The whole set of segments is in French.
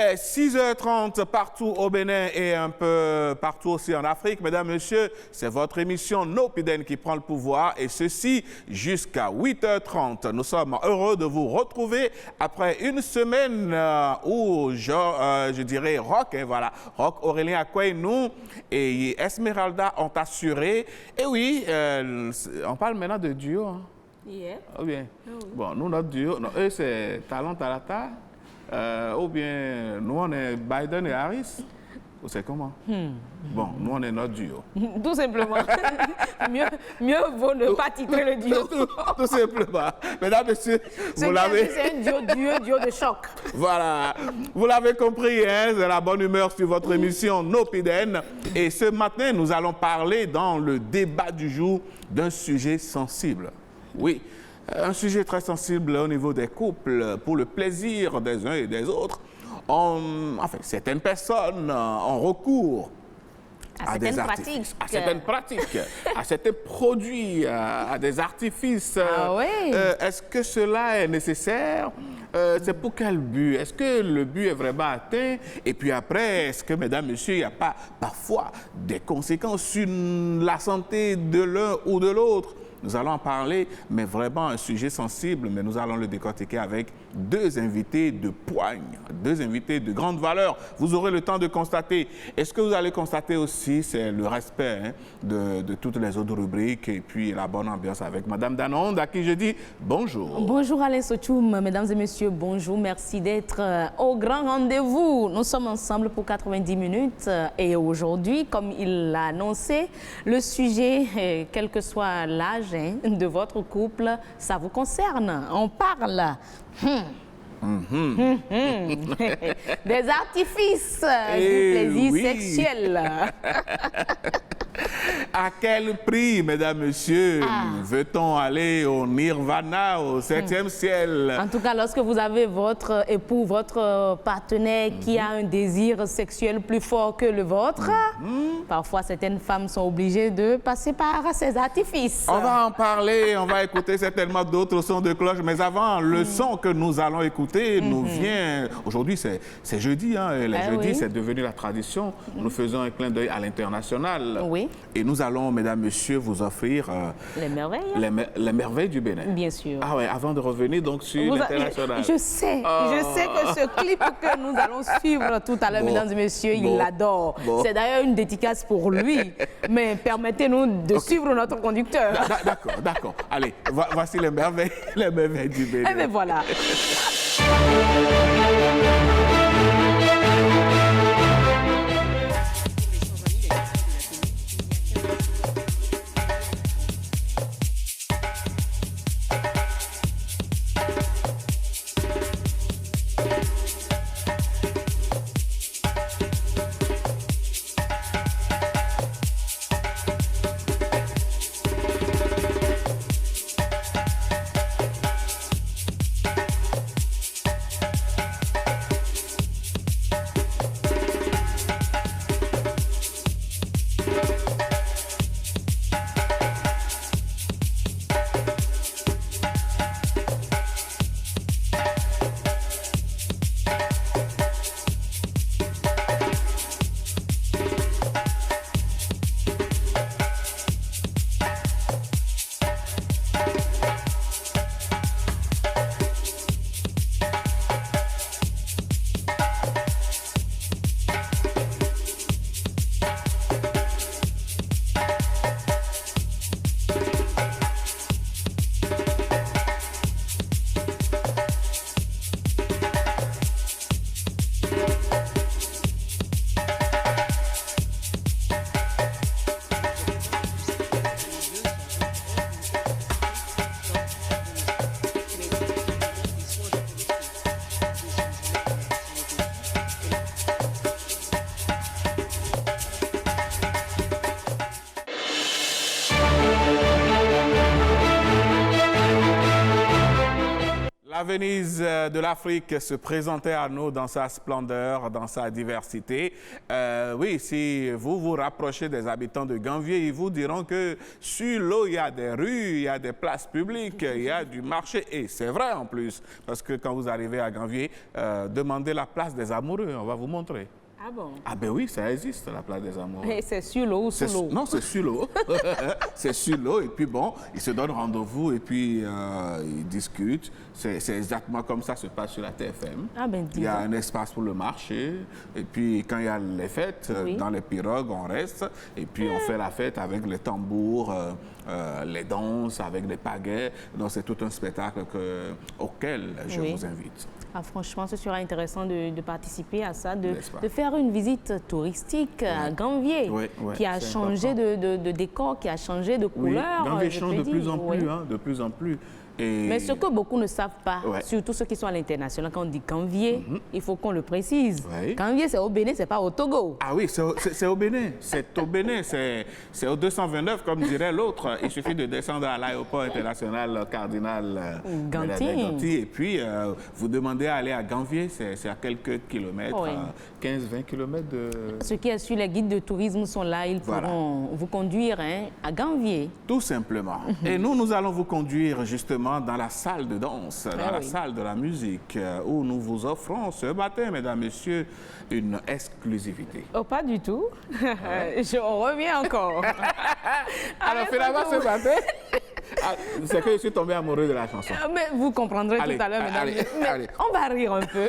est 6h30 partout au Bénin et un peu partout aussi en Afrique. Mesdames, Messieurs, c'est votre émission Nopiden qui prend le pouvoir et ceci jusqu'à 8h30. Nous sommes heureux de vous retrouver après une semaine où je dirais Rock, et voilà, Rock, Aurélien Akoué-Nou et Esmeralda ont assuré. Et oui, on parle maintenant de duo. Hein? Yeah. Ou bien, bon, nous, notre duo, non, eux, c'est Talon Talata, ou bien, nous, on est Biden et Harris, ou c'est comment? Bon, nous, on est notre duo. Tout simplement. mieux vaut ne pas titrer le duo. Tout simplement. Mesdames, Messieurs, vous l'avez... C'est un duo de choc. Voilà, vous l'avez compris, hein, c'est la bonne humeur sur votre émission Nopiden. Et ce matin, nous allons parler dans le débat du jour d'un sujet sensible. Oui, un sujet très sensible au niveau des couples, pour le plaisir des uns et des autres. Enfin, certaines personnes ont recours à des artifices, à certaines pratiques, à certains produits, à des artifices. Ah oui. Est-ce que cela est nécessaire? C'est pour quel but? Est-ce que le but est vraiment atteint? Et puis après, est-ce que, mesdames, messieurs, il n'y a pas parfois des conséquences sur la santé de l'un ou de l'autre? Nous allons en parler, mais vraiment un sujet sensible, mais nous allons le décortiquer avec deux invités de poigne, deux invités de grande valeur. Vous aurez le temps de constater. Et ce que vous allez constater aussi, c'est le respect de toutes les autres rubriques et puis la bonne ambiance avec Madame Danonde, à qui je dis bonjour. Bonjour Alain Sochoum, mesdames et messieurs, bonjour. Merci d'être au grand rendez-vous. Nous sommes ensemble pour 90 minutes et aujourd'hui, comme il l'a annoncé, le sujet, quel que soit l'âge de votre couple, ça vous concerne. On parle des artifices du plaisir sexuel. À quel prix, mesdames, messieurs, veut-on aller au nirvana, au 7e ciel? En tout cas, lorsque vous avez votre époux, votre partenaire qui a un désir sexuel plus fort que le vôtre, parfois certaines femmes sont obligées de passer par ces artifices. On va en parler, on va écouter certainement d'autres sons de cloche, mais avant, le son que nous allons écouter nous vient... Aujourd'hui, c'est jeudi, hein, et les jeudis, c'est devenu la tradition. Nous faisons un clin d'œil à l'international. Oui. Et nous allons, mesdames, messieurs, vous offrir les merveilles. Les merveilles du Bénin. Bien sûr. Ah ouais, avant de revenir donc sur l'international. Je sais que ce clip que nous allons suivre tout à l'heure, mesdames et messieurs, il l'adore. C'est d'ailleurs une dédicace pour lui. Mais permettez-nous de suivre notre conducteur. D'accord. Allez, voici les merveilles du Bénin. Eh bien voilà. la Venise de l'Afrique se présentait à nous dans sa splendeur, dans sa diversité. Oui, si vous vous rapprochez des habitants de Ganvié, ils vous diront que sur l'eau, il y a des rues, il y a des places publiques, il y a du marché. Et c'est vrai en plus, parce que quand vous arrivez à Ganvié, demandez la place des amoureux, on va vous montrer. Ah bon? Ah ben oui, ça existe, la place des amoureux. Et c'est sur l'eau ou sous l'eau? Non, c'est sur l'eau. C'est sur l'eau et puis bon, ils se donnent rendez-vous et puis ils discutent. C'est exactement comme ça se passe sur la TFM. Ah ben il y a dis-donc. un espace pour le marché et puis quand il y a les fêtes, Oui. dans les pirogues, on reste et puis on fait la fête avec les tambours, les danses, avec les pagaies. Donc c'est tout un spectacle auquel je Oui. vous invite. Ah, franchement, ce sera intéressant de participer à ça, N'est-ce pas? de faire une visite touristique à Ganvié, Oui, oui, qui a c'est changé de décor, qui a changé de couleur. Ganvié je change peux de plus dire. en Oui. plus, hein, de plus en plus. Et Mais ce que beaucoup ne savent pas, Ouais. surtout ceux qui sont à l'international, quand on dit Ganvié, il faut qu'on le précise. Oui. Ganvié, c'est au Bénin, c'est pas au Togo. Ah oui, c'est au Bénin. C'est au Bénin. C'est au 229, comme dirait l'autre. Il suffit de descendre à l'aéroport international Cardinal Ganty. Ganty. Et puis, vous demandez à aller à Ganvié. C'est à quelques kilomètres, Oui. 15-20 kilomètres de... Ceux qui assurent les guides de tourisme sont là, ils Voilà. pourront vous conduire à Ganvié. Tout simplement. Et nous allons vous conduire justement dans la salle de danse, dans la oui. salle de la musique, où nous vous offrons ce matin, mesdames, messieurs, une exclusivité. Oh, pas du tout. Je reviens encore. Alors, Avec finalement, votre- ce matin, c'est que je suis tombé amoureux de la chanson. Mais vous comprendrez Allez, tout à l'heure, mesdames allez, et messieurs. Mais allez. on va rire un peu.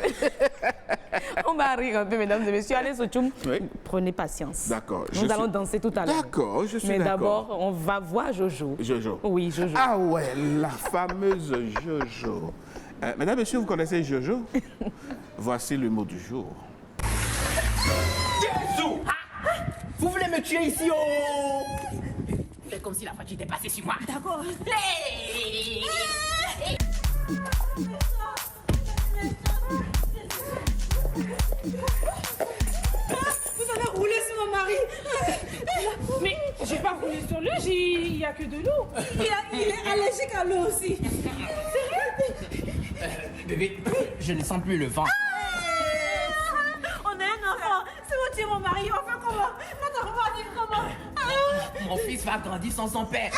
On va rire un peu, mesdames et messieurs. Allez, Sochoum, Oui. prenez patience. D'accord. Nous allons danser tout à l'heure. D'accord, je suis Mais d'accord. d'abord, on va voir Jojo. Jojo. Oui, Jojo. Ah ouais, la fameuse Jojo. Mesdames, messieurs, vous connaissez Jojo? Voici le mot du jour. Jésus! Vous voulez me tuer ici, oh! Fais comme si la voiture était passée sur moi. D'accord. Hey! Vous avez roulé sur mon mari. Mais j'ai pas roulé sur lui, il y a que de l'eau. Il est allergique à l'eau aussi. Bébé, je ne sens plus le vent. On est un enfant. Si vous tuez mon mari, on fait comment? Notre enfant va vivre comment? Mon fils va grandir sans son père.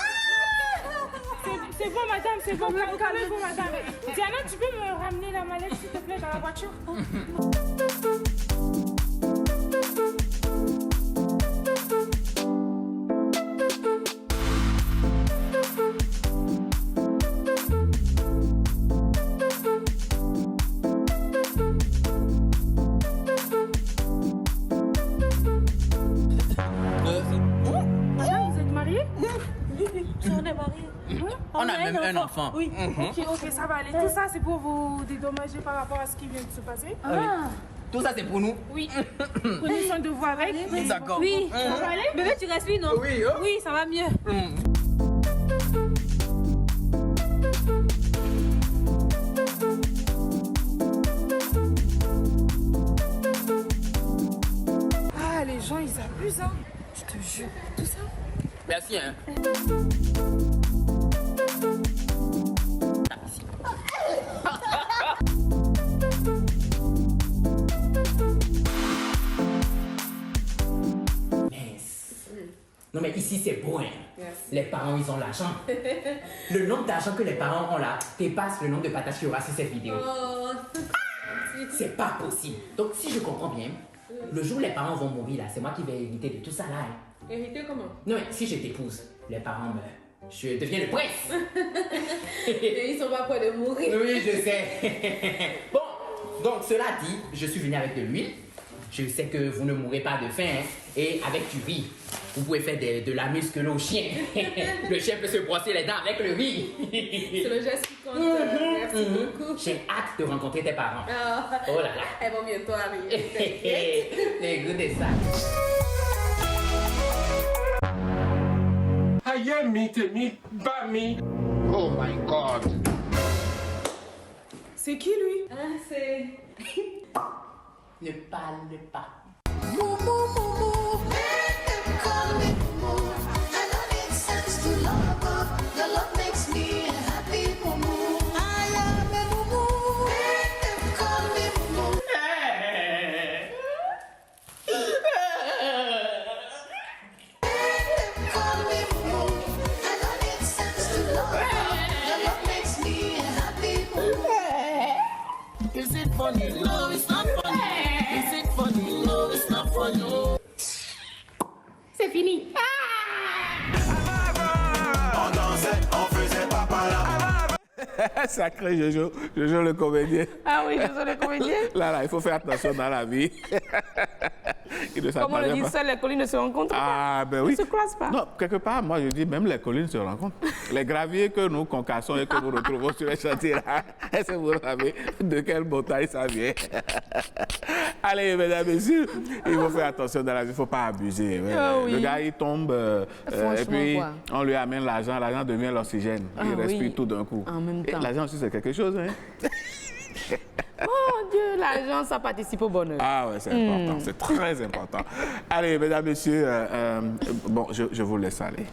C'est bon, madame, c'est bon. Calmez-vous, madame. Diana, tu peux me ramener la mallette, s'il te plaît, dans la voiture? Madame, vous êtes mariée? On est mariés. On a même un enfant. Oui. Ok, ça va aller. Tout ça, c'est pour vous dédommager par rapport à ce qui vient de se passer. Tout ça, c'est pour nous. Oui. Prenez soin de vous avec. Et D'accord. Oui. Ça va aller? Bébé, tu respires, non? Oui, oh. Oui, ça va mieux. Ah, les gens, ils abusent, hein. Je te jure. Tout ça. Merci, hein. Mince. Non mais ici c'est beau, hein. Les parents ils ont l'argent. Le nombre d'argent que les parents ont là dépasse le nombre de partages qu'il y aura sur cette vidéo. C'est pas possible. Donc si je comprends bien, le jour où les parents vont mourir là, c'est moi qui vais hériter de tout ça là. Hein. Hériter comment? Non mais si je t'épouse, les parents meurent. Je deviens le prince. Ils sont pas prêts de mourir. Oui, je sais. Bon, donc cela dit, je suis venu avec de l'huile. Je sais que vous ne mourrez pas de faim, hein. Et avec du riz, vous pouvez faire de la muscle au chien. Le chien peut se brosser les dents avec le riz. C'est le geste qui compte. Merci beaucoup. J'ai hâte de rencontrer tes parents. Oh là là. Elles vont bientôt arriver. Écoutez ça. Aïe, meet me. Oh my God. C'est qui, lui? C'est... Ne parle pas. funny. No, it's not funny. Is it funny? No, it's not funny. C'est fini. On dansait, on faisait papa là. Sacré Jojo, Jojo le comédien. Ah oui, Jojo le comédien. Là, il faut faire attention dans la vie. Comme on le dit, seules les collines ne se rencontrent pas. Ah, ben oui. Ne se croisent pas. Non, quelque part, moi, je dis, même les collines se rencontrent. Les graviers que nous concassons et que nous retrouvons sur les chantiers, là, est-ce que vous savez de quelle montagne ça vient? Allez, mesdames, messieurs, il faut faire attention dans la vie, il ne faut pas abuser. Ouais. Oh, oui. Le gars, il tombe, et puis on lui amène l'argent devient l'oxygène. Il respire tout d'un coup. En même temps. L'argent aussi, c'est quelque chose, hein? Oh Dieu, l'argent, ça participe au bonheur. Ah ouais, c'est important, c'est très important. Allez, mesdames, messieurs, bon, je vous laisse aller.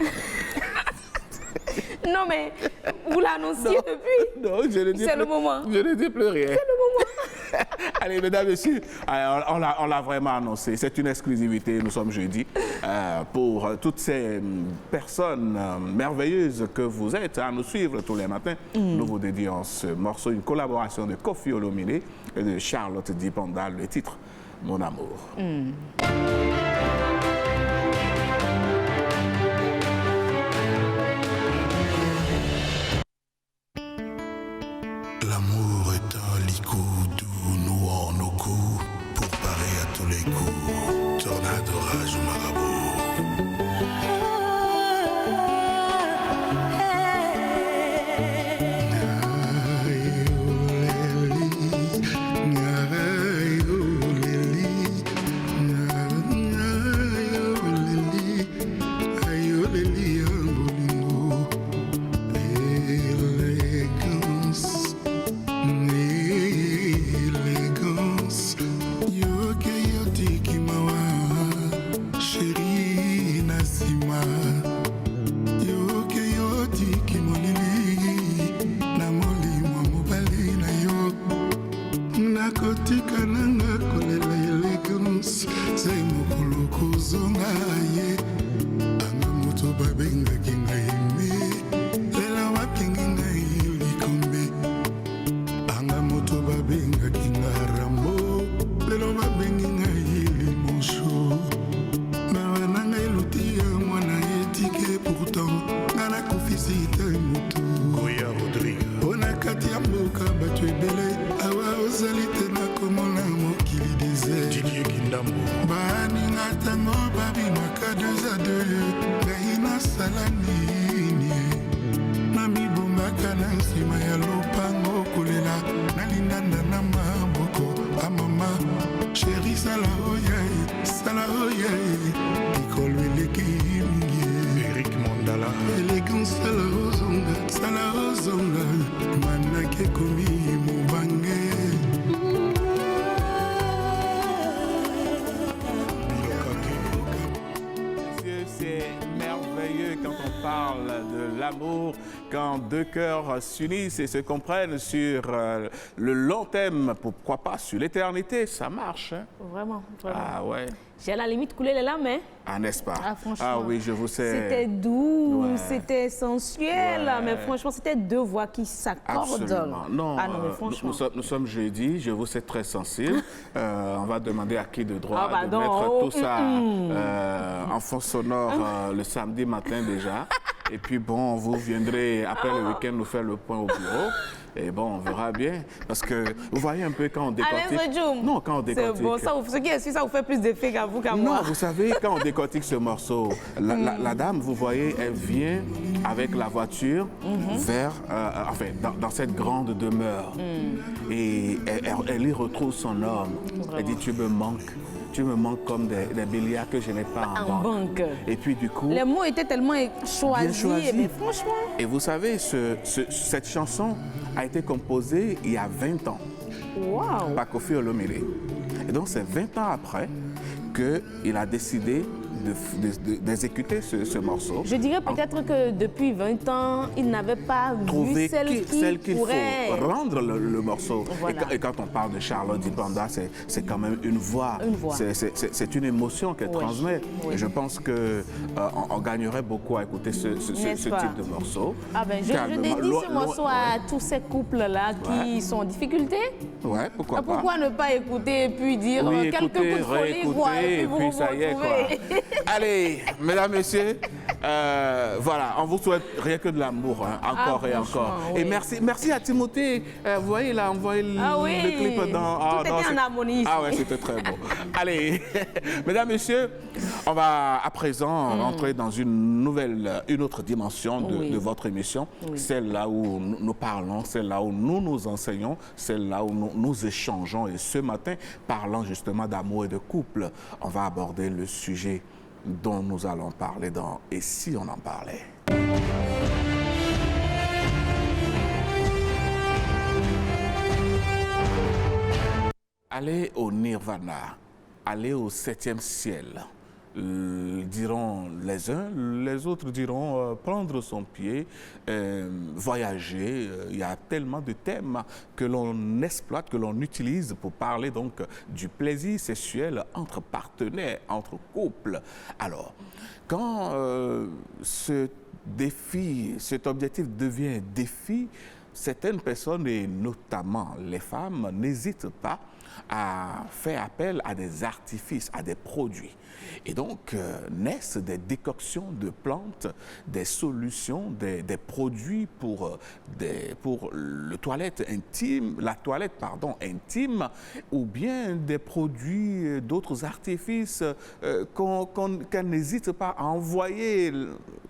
Non, mais vous l'annonciez depuis. Non, je ne dis C'est le moment. Je ne dis plus rien. C'est le moment. Allez, mesdames, messieurs, on l'a vraiment annoncé. C'est une exclusivité, nous sommes jeudi. Pour toutes ces personnes merveilleuses que vous êtes à nous suivre tous les matins, nous vous dédions ce morceau, une collaboration de Koffi Olomide et de Charlotte Dipanda, le titre « Mon amour ». L'amour est un licou doux nouant nos coups pour parer à tous les coups. Tornade, orage ou marabout. Quand deux cœurs s'unissent et se comprennent sur le long thème, pourquoi pas sur l'éternité, ça marche. Hein? Vraiment, vraiment. Ah ouais. J'ai à la limite coulé les larmes, hein? Ah, n'est-ce pas? Ah, franchement. Ah oui, je vous sais. C'était doux, Ouais. c'était sensuel, Ouais. mais franchement, c'était deux voix qui s'accordent. Absolument. Non, ah non, mais franchement. nous sommes jeudi, je vous sais très sensible. On va demander à qui de droit Ah, de pardon. mettre tout ça en fond sonore le samedi matin déjà. Et puis bon, vous viendrez après le week-end nous faire le point au bureau. Et bon, on verra bien. Parce que vous voyez un peu quand on décortique. Alain Zodjoum. Non, quand on décortique. C'est bon, ça, ce qui est sûr, ça vous fait plus d'effet qu'à vous, qu'à moi. Non, vous savez, quand on décortique ce morceau, la dame, vous voyez, elle vient avec la voiture vers, enfin, dans cette grande demeure. Et elle y retrouve son homme. Elle dit, tu me manques comme des milliards que je n'ai pas en banque. Et puis du coup... Les mots étaient tellement choisis, mais franchement... Et vous savez, cette chanson a été composée il y a 20 ans par Koffi Olomide. Et donc c'est 20 ans après qu'il a décidé d'exécuter ce morceau. Je dirais peut-être que depuis 20 ans, il n'avait pas vu celle qu'il pourrait rendre le morceau. Voilà. Et quand on parle de Charlotte Dipanda, c'est quand même une voix. C'est une émotion qu'elle transmet. Oui. Et je pense qu'on gagnerait beaucoup à écouter ce type de morceau. Ah ben, je dédie ce morceau à tous ces couples-là qui sont en difficulté. Ouais, pourquoi pas. Pourquoi ne pas écouter et puis dire quelques coups de folie, quoi, et puis vous vous ça y est, quoi. Allez, mesdames, messieurs, voilà, on vous souhaite rien que de l'amour, hein, encore et encore. Oui. Et merci à Timothée. Vous voyez, il a envoyé le clip dans... Tout était en harmonie. Ah ouais, c'était très beau. Allez, mesdames, messieurs, on va à présent entrer dans une autre dimension de votre émission, celle-là où nous parlons, celle-là où nous nous enseignons, celle-là où nous échangeons. Et ce matin, parlant justement d'amour et de couple, on va aborder le sujet dont nous allons parler dans « Et si on en parlait ?» Aller au nirvana, aller au 7e ciel, diront les uns, les autres diront prendre son pied, voyager. Il y a tellement de thèmes que l'on exploite, que l'on utilise pour parler donc du plaisir sexuel entre partenaires, entre couples. Alors, quand ce défi, cet objectif devient un défi, certaines personnes, et notamment les femmes, n'hésitent pas à faire appel à des artifices, à des produits. Et donc, naissent des décoctions de plantes, des solutions, des produits pour la toilette intime, ou bien des produits, d'autres artifices qu'on n'hésite pas à envoyer,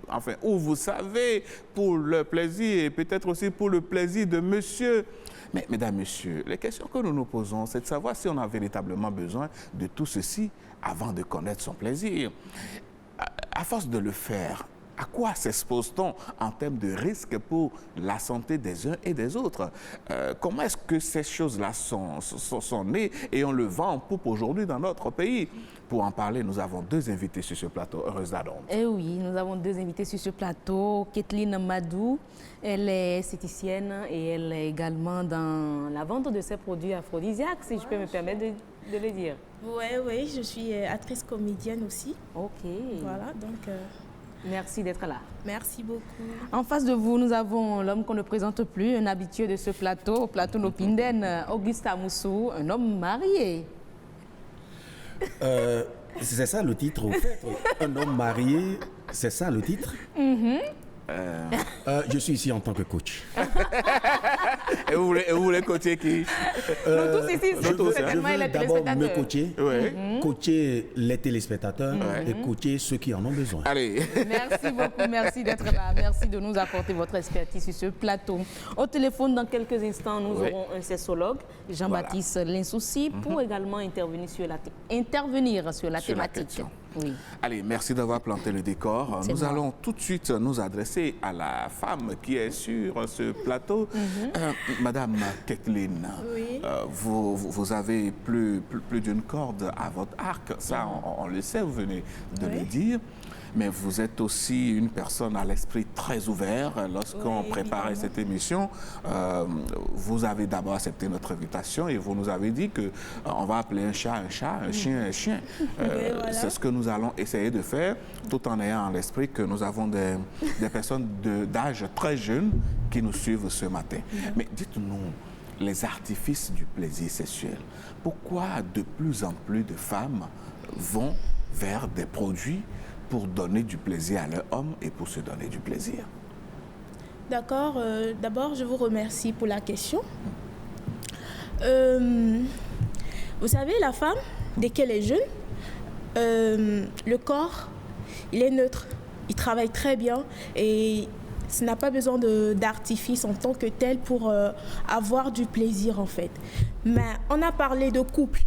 enfin, où vous savez, pour le plaisir et peut-être aussi pour le plaisir de monsieur. Mais, mesdames, messieurs, les questions que nous nous posons, c'est de savoir si on a véritablement besoin de tout ceci avant de connaître son plaisir. À force de le faire, à quoi s'expose-t-on en termes de risques pour la santé des uns et des autres? Comment est-ce que ces choses-là sont nées et on le vend en poupe aujourd'hui dans notre pays? Pour en parler, nous avons deux invités sur ce plateau. Heureuse d'Adonde. Eh oui, nous avons deux invités sur ce plateau. Kathleen Madou, elle est esthéticienne et elle est également dans la vente de ces produits aphrodisiaques, si je peux me permettre de le dire. Oui, je suis actrice comédienne aussi. Ok. Voilà, donc... Merci d'être là. Merci beaucoup. En face de vous, nous avons l'homme qu'on ne présente plus, un habitué de ce plateau Nopinden, Auguste Amoussou, un homme marié. C'est ça le titre, au fait. Un homme marié, c'est ça le titre. Je suis ici en tant que coach. Et vous voulez coacher qui? Nous tous ici, je veux d'abord me coacher, coacher les téléspectateurs et coacher ceux qui en ont besoin. Allez. Merci beaucoup, merci d'être là. Merci de nous apporter votre expertise sur ce plateau. Au téléphone, dans quelques instants, nous aurons un sexologue, Jean-Baptiste Linsouci, pour également intervenir sur la thématique. Oui. Allez, merci d'avoir planté le décor. Nous allons tout de suite nous adresser à la femme qui est sur ce plateau. Madame Kathleen, vous avez plus d'une corde à votre arc. Ça, on le sait, vous venez de le dire. Mais vous êtes aussi une personne à l'esprit très ouvert. Lorsqu'on préparait cette émission, vous avez d'abord accepté notre invitation et vous nous avez dit qu'on va appeler un chat, un chien, un chien. C'est ce que nous allons essayer de faire, tout en ayant à l'esprit que nous avons des personnes d'âge très jeune qui nous suivent ce matin. Mais dites-nous, les artifices du plaisir sexuel, pourquoi de plus en plus de femmes vont vers des produits pour donner du plaisir à leur homme et pour se donner du plaisir? D'accord. D'abord, je vous remercie pour la question. Vous savez, la femme, dès qu'elle est jeune, le corps, il est neutre. Il travaille très bien et ça n'a pas besoin d'artifice en tant que tel pour avoir du plaisir, en fait. Mais on a parlé de couple.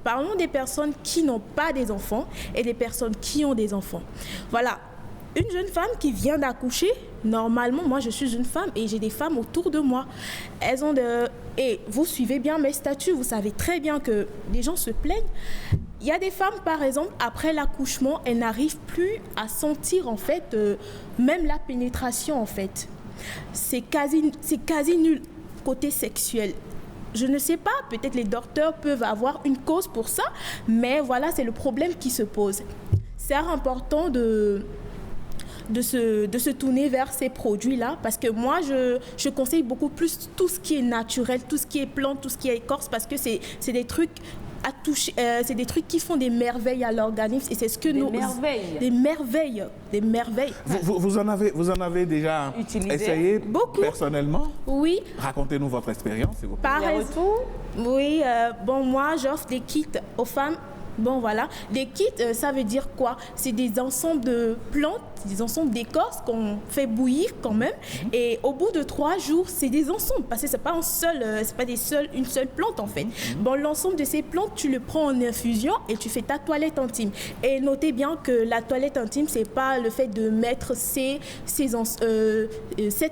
Parlons des personnes qui n'ont pas des enfants et des personnes qui ont des enfants. Voilà, une jeune femme qui vient d'accoucher, normalement, moi je suis une femme et j'ai des femmes autour de moi. Et vous suivez bien mes statuts, vous savez très bien que les gens se plaignent. Il y a des femmes, par exemple, après l'accouchement, elles n'arrivent plus à sentir, en fait, même la pénétration, en fait. C'est quasi nul côté sexuel. Je ne sais pas, peut-être les docteurs peuvent avoir une cause pour ça, mais voilà, c'est le problème qui se pose. C'est important de se tourner vers ces produits-là, parce que moi, je conseille beaucoup plus tout ce qui est naturel, tout ce qui est plante, tout ce qui est écorce, parce que c'est des trucs à toucher, c'est des trucs qui font des merveilles à l'organisme, et c'est ce que des merveilles. Vous en avez déjà essayé beaucoup personnellement? Oui. Racontez-nous votre expérience, s'il vous plaît. Par exemple, oui, moi, j'offre des kits aux femmes. Bon, voilà. Des kits, ça veut dire quoi? C'est des ensembles de plantes, des ensembles d'écorces qu'on fait bouillir quand même. Et au bout de 3 jours, c'est des ensembles. Parce que c'est pas une seule plante, en fait. Bon, l'ensemble de ces plantes, tu le prends en infusion et tu fais ta toilette intime. Et notez bien que la toilette intime, c'est pas le fait de mettre cette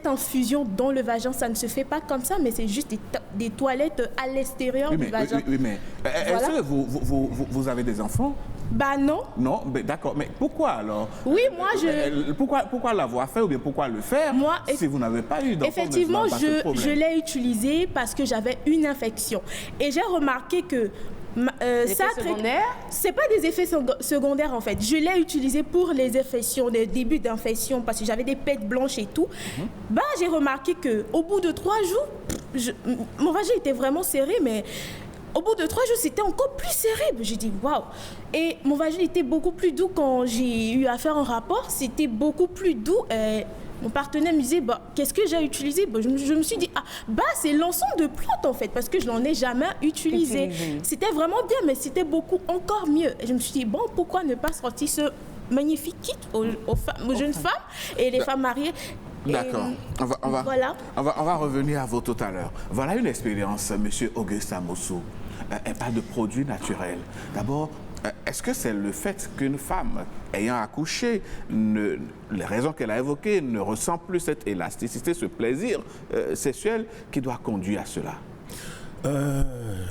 infusion dans le vagin. Ça ne se fait pas comme ça, mais c'est juste des toilettes à l'extérieur du vagin. Oui, mais est-ce que vous avez des enfants? Bah non. Non, d'accord. Mais pourquoi alors? Oui, moi Pourquoi l'avoir fait ou bien pourquoi le faire si vous n'avez pas eu d'enfant? Effectivement, je l'ai utilisé parce que j'avais une infection. Et j'ai remarqué que c'est pas des effets secondaires en fait. Je l'ai utilisé pour les infections, les débuts d'infection, parce que j'avais des pètes blanches et tout. J'ai remarqué que au bout de 3 jours, mon vagin était vraiment serré, mais au bout de 3 jours, c'était encore plus serré. J'ai dit waouh. Et mon vagin était beaucoup plus doux quand j'ai eu à faire un rapport. C'était beaucoup plus doux. Mon partenaire me disait, qu'est-ce que j'ai utilisé? Je me suis dit, c'est l'ensemble de plantes en fait, parce que je n'en ai jamais utilisé. C'était vraiment bien, mais c'était encore mieux. Et je me suis dit, pourquoi ne pas sortir ce magnifique kit aux jeunes femmes et les femmes mariées? D'accord. On va revenir à vous tout à l'heure. Voilà une expérience, Monsieur Auguste Amossou. Elle parle de produits naturels. D'abord, est-ce que c'est le fait qu'une femme ayant accouché, les raisons qu'elle a évoquées, ne ressent plus cette élasticité, ce plaisir sexuel qui doit conduire à cela?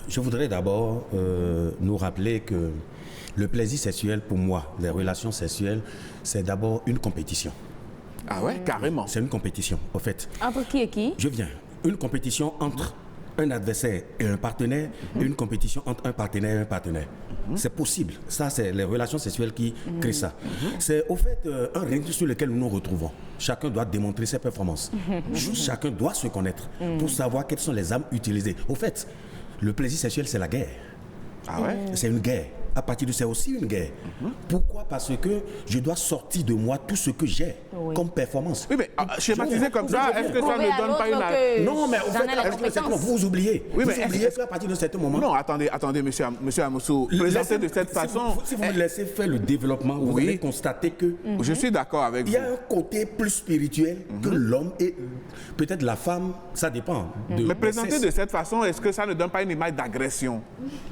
Je voudrais d'abord nous rappeler que le plaisir sexuel, pour moi, les relations sexuelles, c'est d'abord une compétition. Ah ouais, carrément. C'est une compétition, au fait. Entre qui et qui? Je viens. Une compétition entre un adversaire et un partenaire, et une compétition entre un partenaire et un partenaire. C'est possible. Ça, c'est les relations sexuelles qui créent ça. C'est au fait un ring sur lequel nous nous retrouvons. Chacun doit démontrer ses performances. Chacun doit se connaître pour savoir quelles sont les armes utilisées. Au fait, le plaisir sexuel, c'est la guerre. Ah ouais? C'est une guerre. À partir de ça, c'est aussi une guerre. Pourquoi? Parce que je dois sortir de moi tout ce que j'ai comme performance. Oui, mais schématisé comme ça, est-ce que ça ne donne pas une... Non, mais au fait, vous oubliez. Oui, vous oubliez qu'à partir de certain moment... Non, attendez, monsieur Amossou, présentez de cette façon... Si vous me laissez faire le développement, vous allez constater que... Je suis d'accord avec vous. Il y a un côté plus spirituel que l'homme et peut-être la femme, ça dépend. Mais présenter de cette façon, est-ce que ça ne donne pas une image d'agression?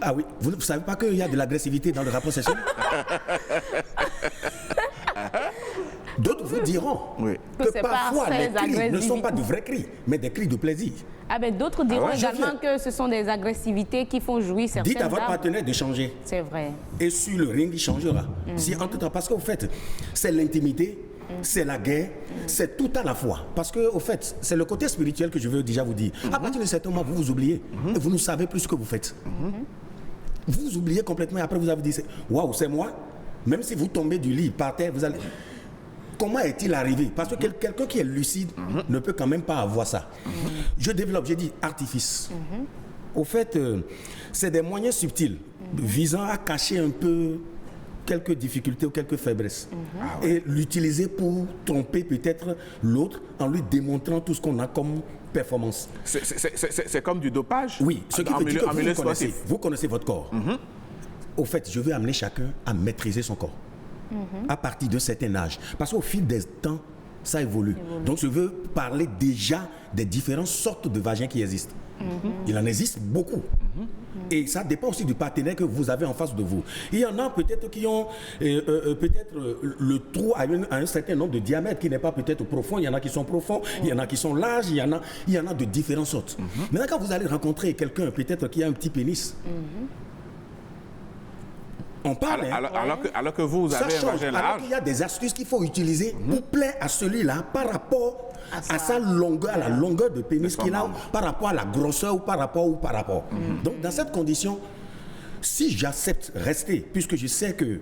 Ah oui, vous ne savez pas qu'il y a de l'agressivité dans le rapport sexuel? D'autres vous diront que parfois les cris ne sont pas de vrais cris, mais des cris de plaisir. D'autres diront également que ce sont des agressivités qui font jouir certaines Dites à votre partenaire de changer. C'est vrai. Et sur le ring, il changera. Si entre-temps, parce qu'au fait, c'est l'intimité, c'est la guerre, c'est tout à la fois. Parce qu'au fait, c'est le côté spirituel que je veux déjà vous dire. À partir de certain moment, vous vous oubliez et vous ne savez plus ce que vous faites. Vous vous oubliez complètement et après vous avez dit, waouh, c'est moi. Même si vous tombez du lit par terre, vous allez... Comment est-il arrivé? Parce que quelqu'un qui est lucide ne peut quand même pas avoir ça. Je développe, j'ai dit artifice. Au fait, c'est des moyens subtils visant à cacher un peu quelques difficultés ou quelques faiblesses. Et l'utiliser pour tromper peut-être l'autre en lui démontrant tout ce qu'on a comme performance. C'est comme du dopage? Oui, ce qui veut dire que vous connaissez votre corps. Au fait, je veux amener chacun à maîtriser son corps à partir de certain âge. Parce qu'au fil des temps, ça évolue. Donc je veux parler déjà des différentes sortes de vagins qui existent. Il en existe beaucoup. Et ça dépend aussi du partenaire que vous avez en face de vous. Il y en a peut-être qui ont peut-être le trou à un certain nombre de diamètres qui n'est pas peut-être profond. Il y en a qui sont profonds, il y en a qui sont larges, il y en a de différentes sortes. Maintenant, quand vous allez rencontrer quelqu'un peut-être qui a un petit pénis, On parle, alors que vous avez un vagin large. Alors qu'il y a des astuces qu'il faut utiliser pour plaire à celui-là par rapport à sa longueur, à la longueur de pénis qu'il a, par rapport à la grosseur ou par rapport. Donc, dans cette condition, si j'accepte rester, puisque je sais que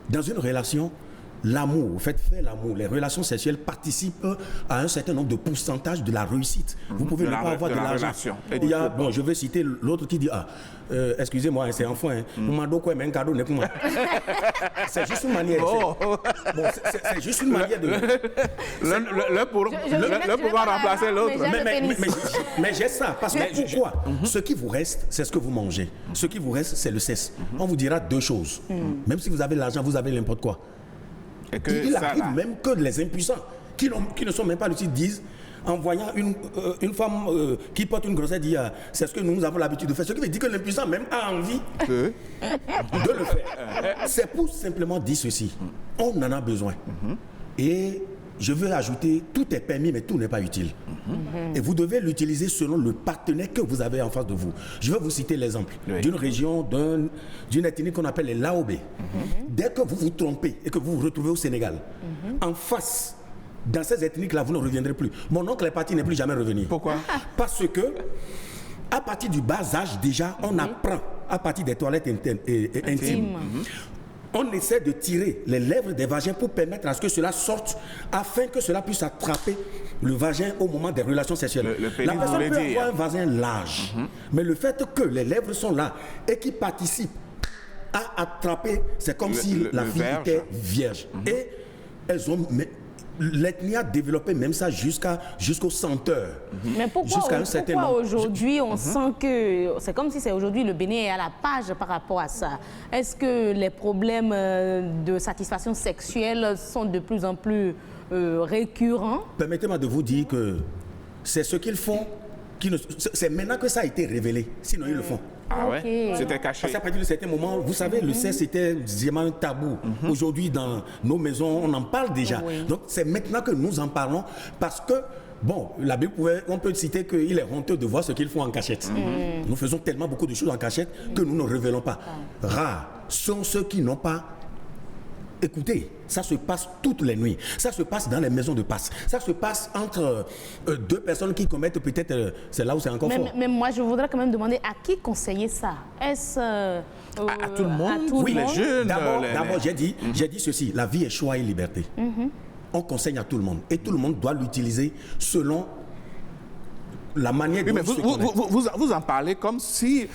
dans une relation, l'amour, faire l'amour, les relations sexuelles participent à un certain nombre de pourcentages de la réussite. Vous pouvez ne pas avoir de l'argent. Il y a, bon, je vais citer l'autre qui dit, excusez-moi, c'est enfant, c'est juste une manière. C'est juste une manière de... Le pouvoir remplacer l'autre. Mais j'ai ça, parce que pourquoi? Ce qui vous reste, c'est ce que vous mangez. Ce qui vous reste, c'est le sexe. On vous dira deux choses. Même si vous avez l'argent, vous avez n'importe quoi. Il arrive même que les impuissants, qui ne sont même pas lucides, disent, en voyant une femme qui porte une grossesse, dit c'est ce que nous avons l'habitude de faire. Ce qui veut dire que l'impuissant même a envie de le faire. C'est pour simplement dire ceci. On en a besoin. Et je veux ajouter, tout est permis, mais tout n'est pas utile. Et vous devez l'utiliser selon le partenaire que vous avez en face de vous. Je vais vous citer l'exemple d'une région, d'une ethnie qu'on appelle les Laobé. Dès que vous vous trompez et que vous vous retrouvez au Sénégal, en face, dans ces ethniques-là, vous ne reviendrez plus. Mon oncle est parti, n'est plus jamais revenu. Pourquoi? Parce que, à partir du bas âge, déjà, on apprend, à partir des toilettes intimes. On essaie de tirer les lèvres des vagins pour permettre à ce que cela sorte, afin que cela puisse attraper le vagin au moment des relations sexuelles. La personne peut avoir un vagin large, mais le fait que les lèvres sont là et qui participent à attraper, c'est comme si la fille était vierge. Et elles ont... L'ethnie a développé même ça jusqu'au senteur. Mais pourquoi aujourd'hui on sent que c'est comme si c'est aujourd'hui le Bénin est à la page par rapport à ça? Est-ce que les problèmes de satisfaction sexuelle sont de plus en plus récurrents? Permettez-moi de vous dire que c'est ce qu'ils font. C'est maintenant que ça a été révélé. Sinon, ils le font. Ah ouais? C'était caché. Parce qu'à partir de certains moments, vous savez, le sexe était vraiment un tabou. Aujourd'hui, dans nos maisons, on en parle déjà. Donc, c'est maintenant que nous en parlons parce que, bon, la Bible on peut citer qu'il est honteux de voir ce qu'ils font en cachette. Nous faisons tellement beaucoup de choses en cachette que nous ne révélons pas. Rares sont ceux qui n'ont pas... Écoutez, ça se passe toutes les nuits. Ça se passe dans les maisons de passe. Ça se passe entre deux personnes qui commettent peut-être... c'est là où c'est encore fort. Mais moi, je voudrais quand même demander à qui conseiller ça? Est-ce... à tout le monde? Oui, les jeunes. D'abord, j'ai dit ceci. La vie est choix et liberté. On conseille à tout le monde. Et tout le monde doit l'utiliser selon... la manière dont vous en parlez comme si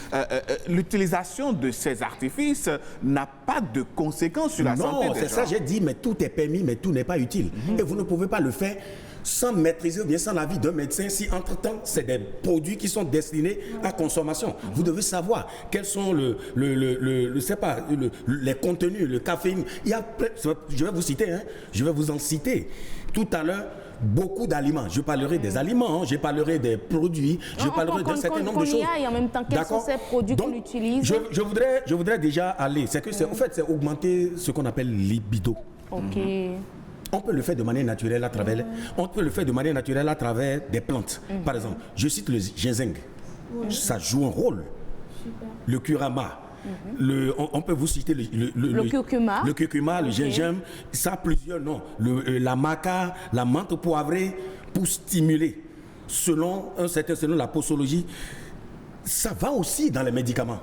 l'utilisation de ces artifices n'a pas de conséquences sur la santé des gens. Non, c'est ça, j'ai dit, mais tout est permis, mais tout n'est pas utile. Et vous ne pouvez pas le faire sans maîtriser ou bien sans l'avis d'un médecin si entre-temps, c'est des produits qui sont destinés à consommation. Vous devez savoir quels sont les contenus, le caféine. Je vais vous citer, je vais vous en citer tout à l'heure. Beaucoup d'aliments. Je parlerai des aliments, je parlerai des produits, je parlerai d'un certain nombre de choses. Et en même temps, quels sont ces produits qu'on utilise? Je voudrais déjà aller. C'est que en fait, c'est augmenter ce qu'on appelle libido. On peut le faire de manière naturelle à travers. On peut le faire de manière naturelle à travers des plantes. Par exemple, je cite le ginseng. Ça joue un rôle. Le kurama. On peut vous citer le curcuma. Le curcuma, le gingembre, ça a plusieurs noms. La maca, la menthe poivrée pour stimuler. Selon la posologie, ça va aussi dans les médicaments.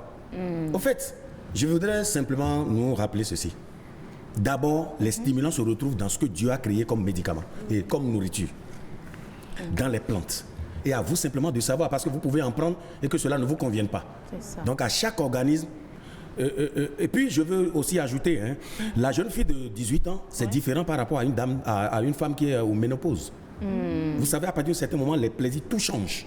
En fait, je voudrais simplement nous rappeler ceci. D'abord, les stimulants se retrouvent dans ce que Dieu a créé comme médicament et comme nourriture, dans les plantes. Et à vous simplement de savoir, parce que vous pouvez en prendre et que cela ne vous convienne pas. Donc à chaque organisme, et puis je veux aussi ajouter, la jeune fille de 18 ans, c'est différent par rapport à une dame, à une femme qui est aux ménopause. Vous savez, à partir de certain moment, les plaisirs, tout change.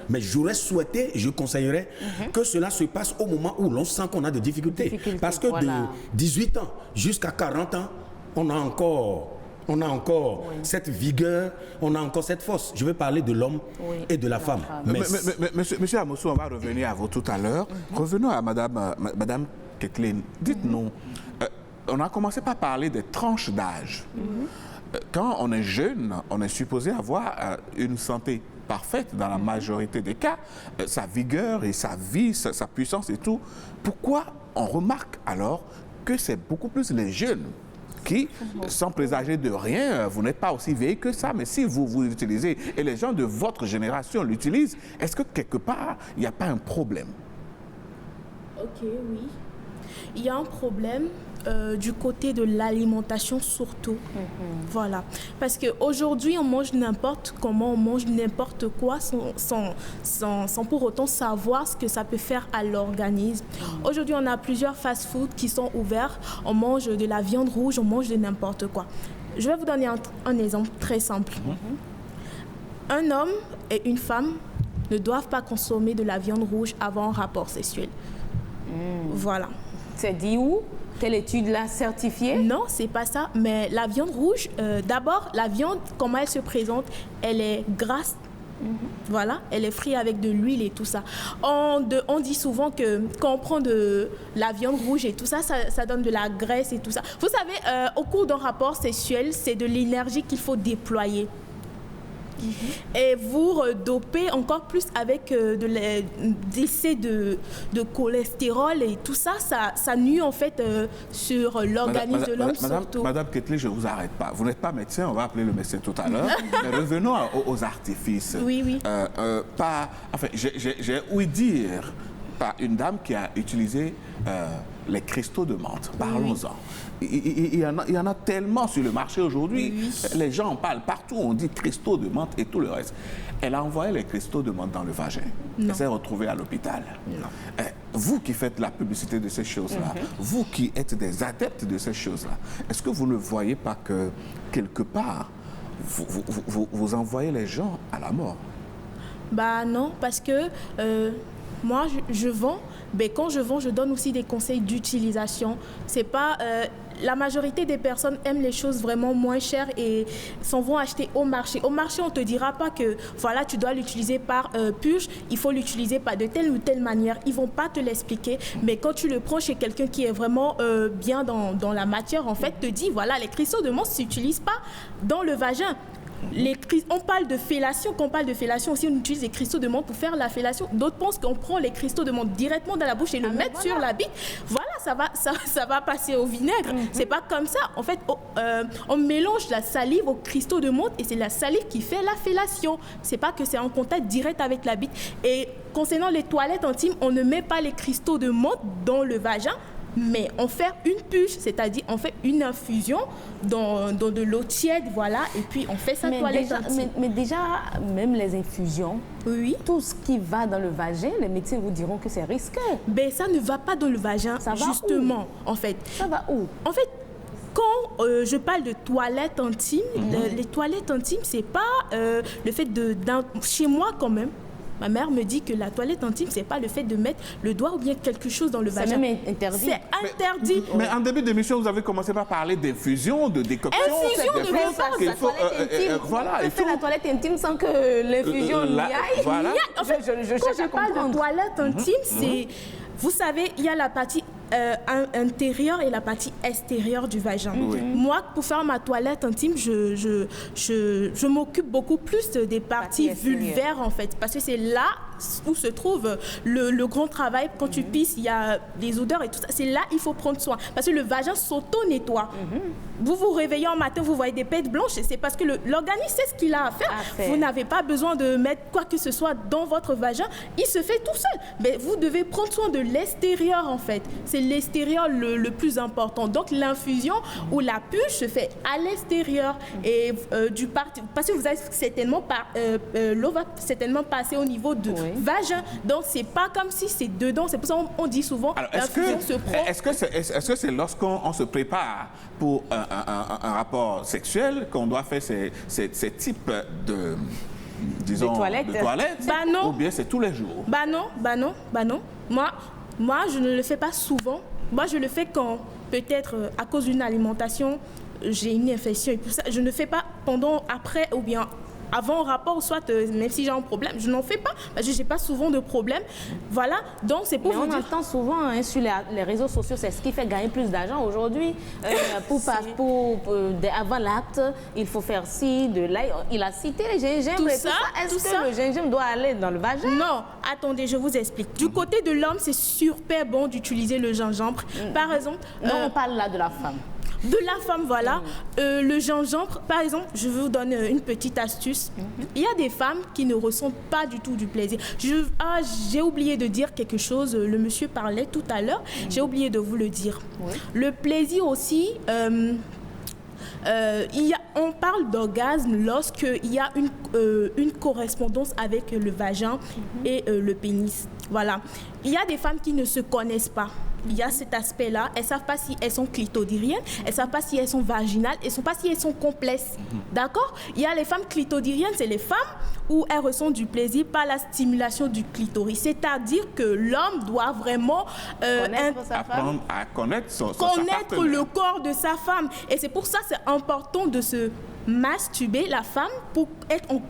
Mais j'aurais souhaité, je conseillerais que cela se passe au moment où l'on sent qu'on a des difficultés. Parce que de 18 ans jusqu'à 40 ans, on a encore cette vigueur, on a encore cette force. Je veux parler de l'homme et de la femme. Monsieur Amossou, on va revenir à vous tout à l'heure. Revenons à Madame Kathleen. Dites-nous, on a commencé par parler des tranches d'âge. Quand on est jeune, on est supposé avoir une santé parfaite dans la majorité des cas, sa vigueur et sa vie, sa puissance et tout. Pourquoi on remarque alors que c'est beaucoup plus les jeunes qui, sans présager de rien, vous n'êtes pas aussi vieilles que ça, mais si vous l'utilisez et les gens de votre génération l'utilisent, est-ce que quelque part, il n'y a pas un problème? Ok, oui. Il y a un problème du côté de l'alimentation surtout. Voilà. Parce qu'aujourd'hui, on mange n'importe comment, on mange n'importe quoi sans pour autant savoir ce que ça peut faire à l'organisme. Aujourd'hui, on a plusieurs fast-foods qui sont ouverts. On mange de la viande rouge, on mange de n'importe quoi. Je vais vous donner un exemple très simple. Un homme et une femme ne doivent pas consommer de la viande rouge avant un rapport sexuel. Voilà. C'est dit où? Quelle étude l'a certifié? Non, c'est pas ça. Mais la viande rouge, d'abord, la viande, comment elle se présente, elle est grasse. Voilà, elle est frite avec de l'huile et tout ça. On dit souvent que quand on prend de la viande rouge et tout ça, ça donne de la graisse et tout ça. Vous savez, au cours d'un rapport sexuel, c'est de l'énergie qu'il faut déployer. Et vous redopez encore plus avec des excès de cholestérol et tout ça, ça nuit en fait sur l'organisme de l'homme surtout. Madame Ketli, je ne vous arrête pas. Vous n'êtes pas médecin, on va appeler le médecin tout à l'heure. Mais revenons aux artifices. Oui. J'ai ouï dire par une dame qui a utilisé les cristaux de menthe. Parlons-en. Il y en a tellement sur le marché aujourd'hui. Les gens en parlent partout. On dit cristaux de menthe et tout le reste. Elle a envoyé les cristaux de menthe dans le vagin. Elle s'est retrouvée à l'hôpital. Vous qui faites la publicité de ces choses-là, vous qui êtes des adeptes de ces choses-là, est-ce que vous ne voyez pas que quelque part, vous envoyez les gens à la mort? Bah non, parce que moi, je vends. Mais quand je vends, je donne aussi des conseils d'utilisation. C'est pas la majorité des personnes aiment les choses vraiment moins chères et s'en vont acheter au marché. Au marché, on te dira pas que voilà, tu dois l'utiliser par purge, il faut l'utiliser par de telle ou telle manière. Ils vont pas te l'expliquer. Mais quand tu le prends chez quelqu'un qui est vraiment bien dans la matière, en fait, te dit voilà, les cristaux de menthe ne s'utilisent pas dans le vagin. On parle de fellation, quand on parle de fellation aussi, on utilise les cristaux de menthe pour faire la fellation. D'autres pensent qu'on prend les cristaux de menthe directement dans la bouche et le mettre sur la bite. Voilà, ça va passer au vinaigre. C'est pas comme ça. En fait, on mélange la salive aux cristaux de menthe et c'est la salive qui fait la fellation. C'est pas que c'est en contact direct avec la bite. Et concernant les toilettes intimes, on ne met pas les cristaux de menthe dans le vagin, mais on fait une puce, c'est-à-dire on fait une infusion dans de l'eau tiède, voilà, et puis on fait sa toilette intime. Mais déjà, même les infusions, tout ce qui va dans le vagin, les médecins vous diront que c'est risqué. Ben ça ne va pas dans le vagin, ça justement, en fait. Ça va où? En fait, quand je parle de toilettes intimes, les toilettes intimes, c'est pas le fait chez moi quand même. Ma mère me dit que la toilette intime, c'est pas le fait de mettre le doigt ou bien quelque chose dans le vagin. C'est même interdit. C'est interdit. Mais en début d'émission, vous avez commencé par parler d'infusion, de décoction. Infusion de la toilette intime. Voilà. On peut faire la toilette intime sans que l'infusion y aille. Voilà. En fait, quand je parle de toilette intime, c'est... Vous savez, il y a la partie intérieure et la partie extérieure du vagin. Moi, pour faire ma toilette intime, je m'occupe beaucoup plus des parties vulvaires, en fait, parce que c'est là où se trouve le grand travail. Quand tu pisses, il y a des odeurs et tout ça. C'est là il faut prendre soin, parce que le vagin s'auto-nettoie. Vous vous réveillez en matin, vous voyez des pètes blanches, c'est parce que l'organisme sait ce qu'il a à faire. Vous n'avez pas besoin de mettre quoi que ce soit dans votre vagin, il se fait tout seul. Mais vous devez prendre soin de l'extérieur, en fait. C'est l'extérieur le plus important. Donc l'infusion ou la puce se fait à l'extérieur et parce que vous avez certainement l'eau va certainement passer au niveau du vagin. Donc c'est pas comme si c'est dedans. C'est pour ça qu'on dit souvent l'infusion se prend. Est-ce que c'est lorsqu'on se prépare pour un rapport sexuel qu'on doit faire ces types de toilettes? Bah non. Ou bien c'est tous les jours? Bah non. Moi, je ne le fais pas souvent. Moi, je le fais quand, peut-être, à cause d'une alimentation, j'ai une infection et tout ça. Je ne le fais pas après ou bien avant un rapport, soit même si j'ai un problème, je n'en fais pas, parce que je n'ai pas souvent de problème. Voilà, donc c'est pour vous dire... on entend souvent sur les réseaux sociaux, c'est ce qui fait gagner plus d'argent aujourd'hui. Avant l'acte, il faut faire ci, de là. Il a cité les gingembre et tout ça. Est-ce que le gingembre doit aller dans le vagin? Non, attendez, je vous explique. Du côté de l'homme, c'est super bon d'utiliser le gingembre. Par exemple... Non, on parle là de la femme. De la femme, voilà. Le gingembre, par exemple, je vous donne une petite astuce. Il y a des femmes qui ne ressentent pas du tout du plaisir. J'ai oublié de dire quelque chose. Le monsieur parlait tout à l'heure. J'ai oublié de vous le dire. Le plaisir aussi... on parle d'orgasme lorsqu'il y a une correspondance avec le vagin et le pénis. Voilà. Il y a des femmes qui ne se connaissent pas. Il y a cet aspect-là. Elles ne savent pas si elles sont clitoridiennes, elles ne savent pas si elles sont vaginales, elles ne savent pas si elles sont complexes. D'accord? Il y a les femmes clitoridiennes, c'est les femmes où elles ressentent du plaisir par la stimulation du clitoris. C'est-à-dire que l'homme doit vraiment apprendre à connaître connaître le corps de sa femme. Et c'est pour ça que c'est important de se masturber, la femme, pour être en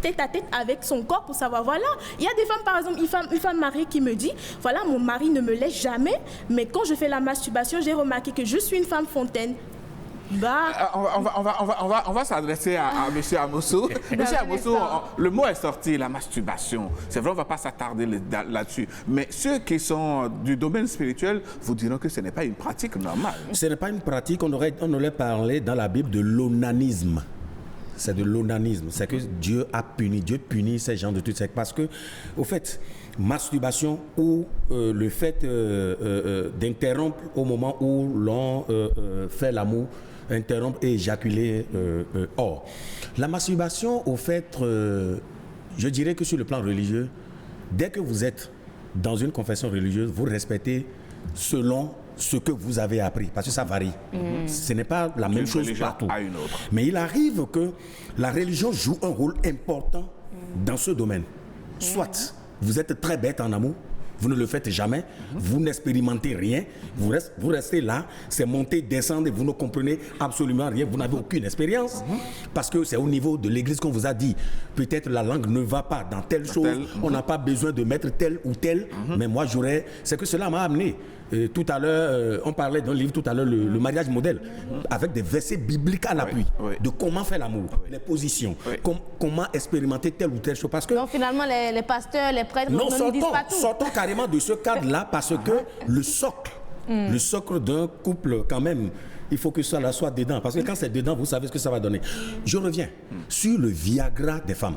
tête-à-tête avec son corps pour savoir, voilà. Il y a des femmes, par exemple, une femme mariée qui me dit, voilà, mon mari ne me laisse jamais, mais quand je fais la masturbation, j'ai remarqué que je suis une femme fontaine. On va s'adresser à M. Amosso. M. Amosso, le mot est sorti, la masturbation. C'est vrai, on ne va pas s'attarder là-dessus. Mais ceux qui sont du domaine spirituel vous diront que ce n'est pas une pratique normale. Ce n'est pas une pratique, on aurait parlé dans la Bible de l'onanisme. C'est de l'onanisme. C'est que Dieu a puni. Dieu punit ces gens de toute cette... Parce que, au fait, masturbation ou le fait d'interrompre au moment où l'on fait l'amour, interrompre et éjaculer hors. La masturbation, au fait, je dirais que sur le plan religieux, dès que vous êtes dans une confession religieuse, vous respectez selon ce que vous avez appris, parce que ça varie. Ce n'est pas la même chose partout. Mais il arrive que la religion joue un rôle important dans ce domaine. Soit vous êtes très bête en amour, vous ne le faites jamais, vous n'expérimentez rien, vous restez là, c'est monter, descendre, et vous ne comprenez absolument rien, vous n'avez aucune expérience, parce que c'est au niveau de l'église qu'on vous a dit, peut-être la langue ne va pas dans telle chose, on n'a pas besoin de mettre tel ou tel, mais moi c'est que cela m'a amené. Tout à l'heure, on parlait d'un livre tout à l'heure, le mariage modèle, avec des versets bibliques à l'appui, de comment faire l'amour, les positions, comment expérimenter telle ou telle chose. Parce que donc finalement, les pasteurs, les prêtres, non, ne disent pas tout. Sortons carrément de ce cadre-là, parce que le socle d'un couple, quand même, il faut que ça soit dedans. Parce que quand c'est dedans, vous savez ce que ça va donner. Je reviens sur le Viagra des femmes.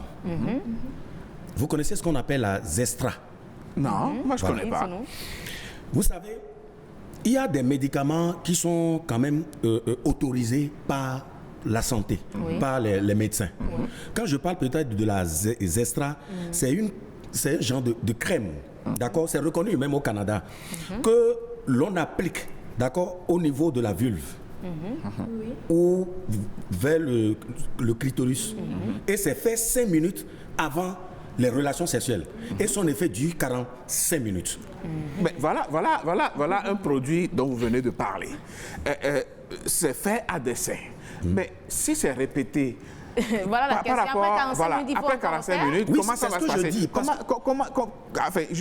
Vous connaissez ce qu'on appelle la Zestra? Non, moi je ne connais pas. Vous savez, il y a des médicaments qui sont quand même autorisés par la santé, par les médecins. Quand je parle peut-être de la Zestra, c'est un genre de crème, d'accord? C'est reconnu même au Canada, que l'on applique, d'accord, au niveau de la vulve. Ou vers le clitoris. Et c'est fait 5 minutes avant les relations sexuelles. Et son effet dure 45 minutes. Mais voilà un produit dont vous venez de parler. C'est fait à dessein. Mais si c'est répété... Voilà la question. Après 45 minutes, comment ça va se passer?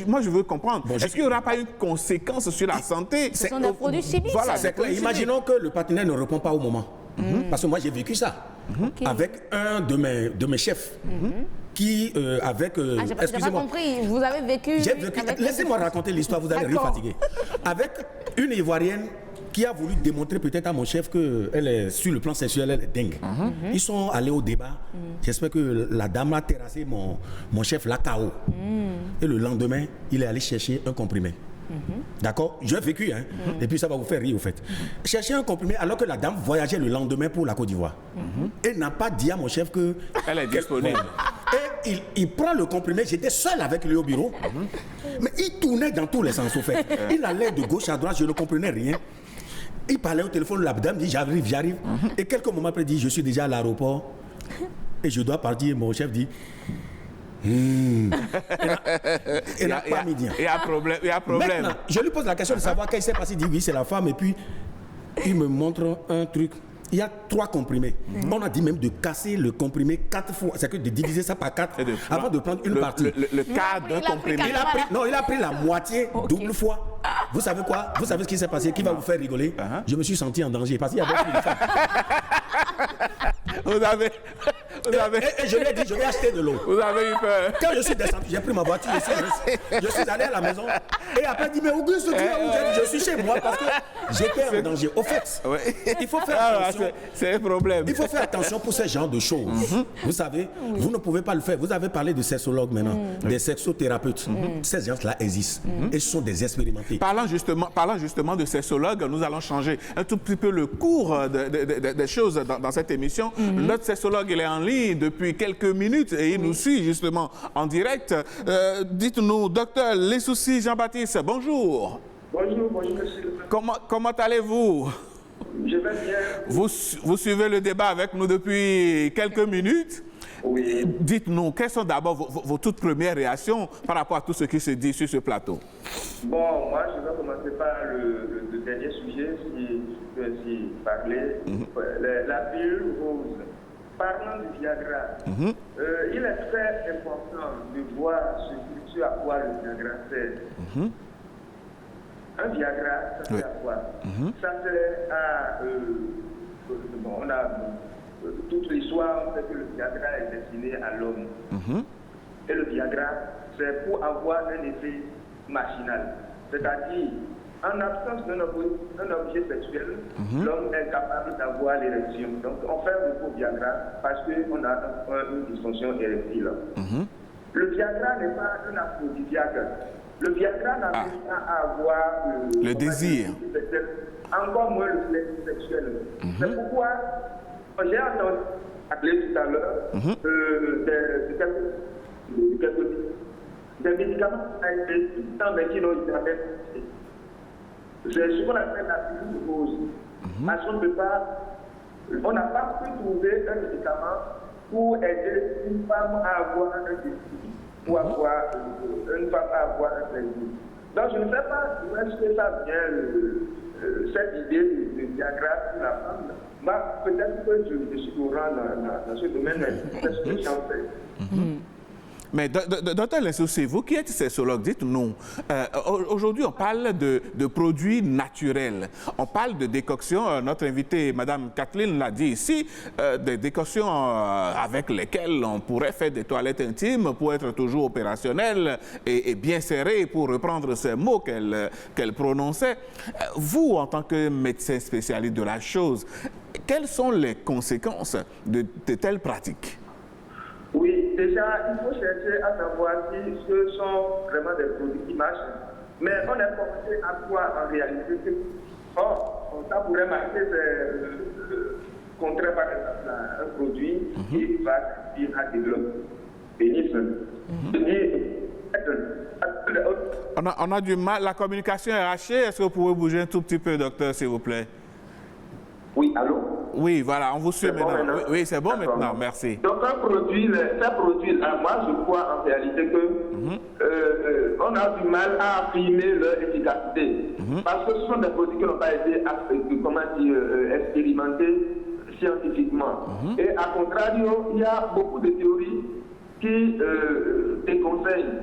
Moi, je veux comprendre. Est-ce qu'il n'y aura pas une conséquence sur la santé? Ce sont des produits chimiques. Voilà, imaginons que le partenaire ne répond pas au moment. Parce que moi, j'ai vécu ça avec un de mes chefs. Qui, avec... excusez-moi. Pas compris, vous avez vécu... Laissez-moi raconter l'histoire, vous allez rire fatigué. Avec une Ivoirienne qui a voulu démontrer peut-être à mon chef qu'elle est, sur le plan sexuel, elle est dingue. Ils sont allés au débat. J'espère que la dame a terrassé mon chef, la KO. Et le lendemain, il est allé chercher un comprimé. D'accord? J'ai vécu, hein? Et puis ça va vous faire rire, au fait. Chercher un comprimé alors que la dame voyageait le lendemain pour la Côte d'Ivoire. Et n'a pas dit à mon chef elle est disponible. Et il prend le comprimé, j'étais seul avec lui au bureau. Mais il tournait dans tous les sens, au fait. Il allait de gauche à droite, je ne comprenais rien. Il parlait au téléphone, la dame dit j'arrive. Et quelques moments après, il dit je suis déjà à l'aéroport et je dois partir. Mon chef dit il n'a pas mis bien. Il y a problème. Maintenant, je lui pose la question de savoir qu'est-ce qui s'est passé. Il dit oui, c'est la femme. Et puis, il me montre un truc. il y a 3 comprimés. On a dit même de casser le comprimé 4 fois, c'est que de diviser ça par 4 avant de prendre une partie. Le quart d'un comprimé. Il a pris la moitié double fois. Vous savez quoi? Vous savez ce qui s'est passé? Qui va vous faire rigoler? Je me suis senti en danger parce qu'il y avait plus de femmes. Et je lui ai dit, je vais acheter de l'eau. Vous avez eu peur. Quand je suis descendu, j'ai pris ma voiture, je suis allé à la maison. Et après, il dit, mais Auguste, tu es où? Je suis chez moi parce que j'étais en danger. Au fait, il faut faire attention. C'est un problème. Il faut faire attention pour ce genre de choses. Vous savez, vous ne pouvez pas le faire. Vous avez parlé de sexologues maintenant, des sexothérapeutes. Ces gens-là existent. Et ce sont des expérimentés. Parlant justement de sexologues, nous allons changer un tout petit peu le cours des choses dans cette émission. Notre sexologue, il est en ligne depuis quelques minutes et il nous suit justement en direct. Dites-nous, docteur Lessouci Jean-Baptiste, bonjour. Bonjour, monsieur. Comment allez-vous? Je vais bien. Vous suivez le débat avec nous depuis quelques minutes. Oui. Dites-nous, quelles sont d'abord vos toutes premières réactions par rapport à tout ce qui se dit sur ce plateau? Bon, moi, je vais commencer par le dernier sujet, si je peux ainsi parler. La pilule rose. Parlant du Viagra, il est très important de voir ce à quoi le Viagra sert. Un Viagra, ça sert à quoi? Ça sert à... on a... toute l'histoire, on sait que le Viagra est destiné à l'homme. Et le Viagra, c'est pour avoir un effet machinal. C'est-à-dire, en absence d'un objet sexuel, l'homme est capable d'avoir l'érection. Donc, on fait recours au Viagra parce qu'on a une dysfonction érectile. Le Viagra n'est pas un aphrodisiaque. Le Viagra n'a pas à avoir le désir. Encore moins le plaisir sexuel. C'est pourquoi j'ai entendu parler tout à l'heure des médicaments qui ont été tout le temps, mais qui n'ont jamais été. C'est ce qu'on appelle la pilule rose. Parce qu'on ne peut pas, on n'a pas pu trouver un médicament pour aider une femme à avoir un désir, pour avoir une femme à avoir un plaisir. Donc je ne sais pas d'où est-ce que ça vient, cette idée de Viagra pour la femme. Peut-être que je suis au rang dans ce domaine, mais c'est ce que j'en fais. Mais docteur Lessouci, vous qui êtes sexologue, dites-nous, aujourd'hui on parle de produits naturels, on parle de décoctions, notre invitée Madame Kathleen l'a dit ici, des décoctions avec lesquelles on pourrait faire des toilettes intimes pour être toujours opérationnel et bien serré, pour reprendre ces mots qu'elle prononçait. Vous, en tant que médecin spécialiste de la chose, quelles sont les conséquences de telles pratiques? Oui, déjà, il faut chercher à savoir si ce sont vraiment des produits qui marchent. Mais on est porté à quoi en réalité? Ça pourrait marcher, c'est contraire par exemple à un produit qui va servir à développer pénis. On a du mal, la communication est hachée. Est-ce que vous pouvez bouger un tout petit peu, docteur, s'il vous plaît? Oui, allô? Oui, voilà, on vous suit maintenant. Bon, oui, c'est bon maintenant, merci. Donc un produit, ces produits-là, moi je crois en réalité que on a du mal à affirmer leur efficacité. Parce que ce sont des produits qui n'ont pas été expérimentés scientifiquement. Et à contrario, il y a beaucoup de théories qui déconseillent.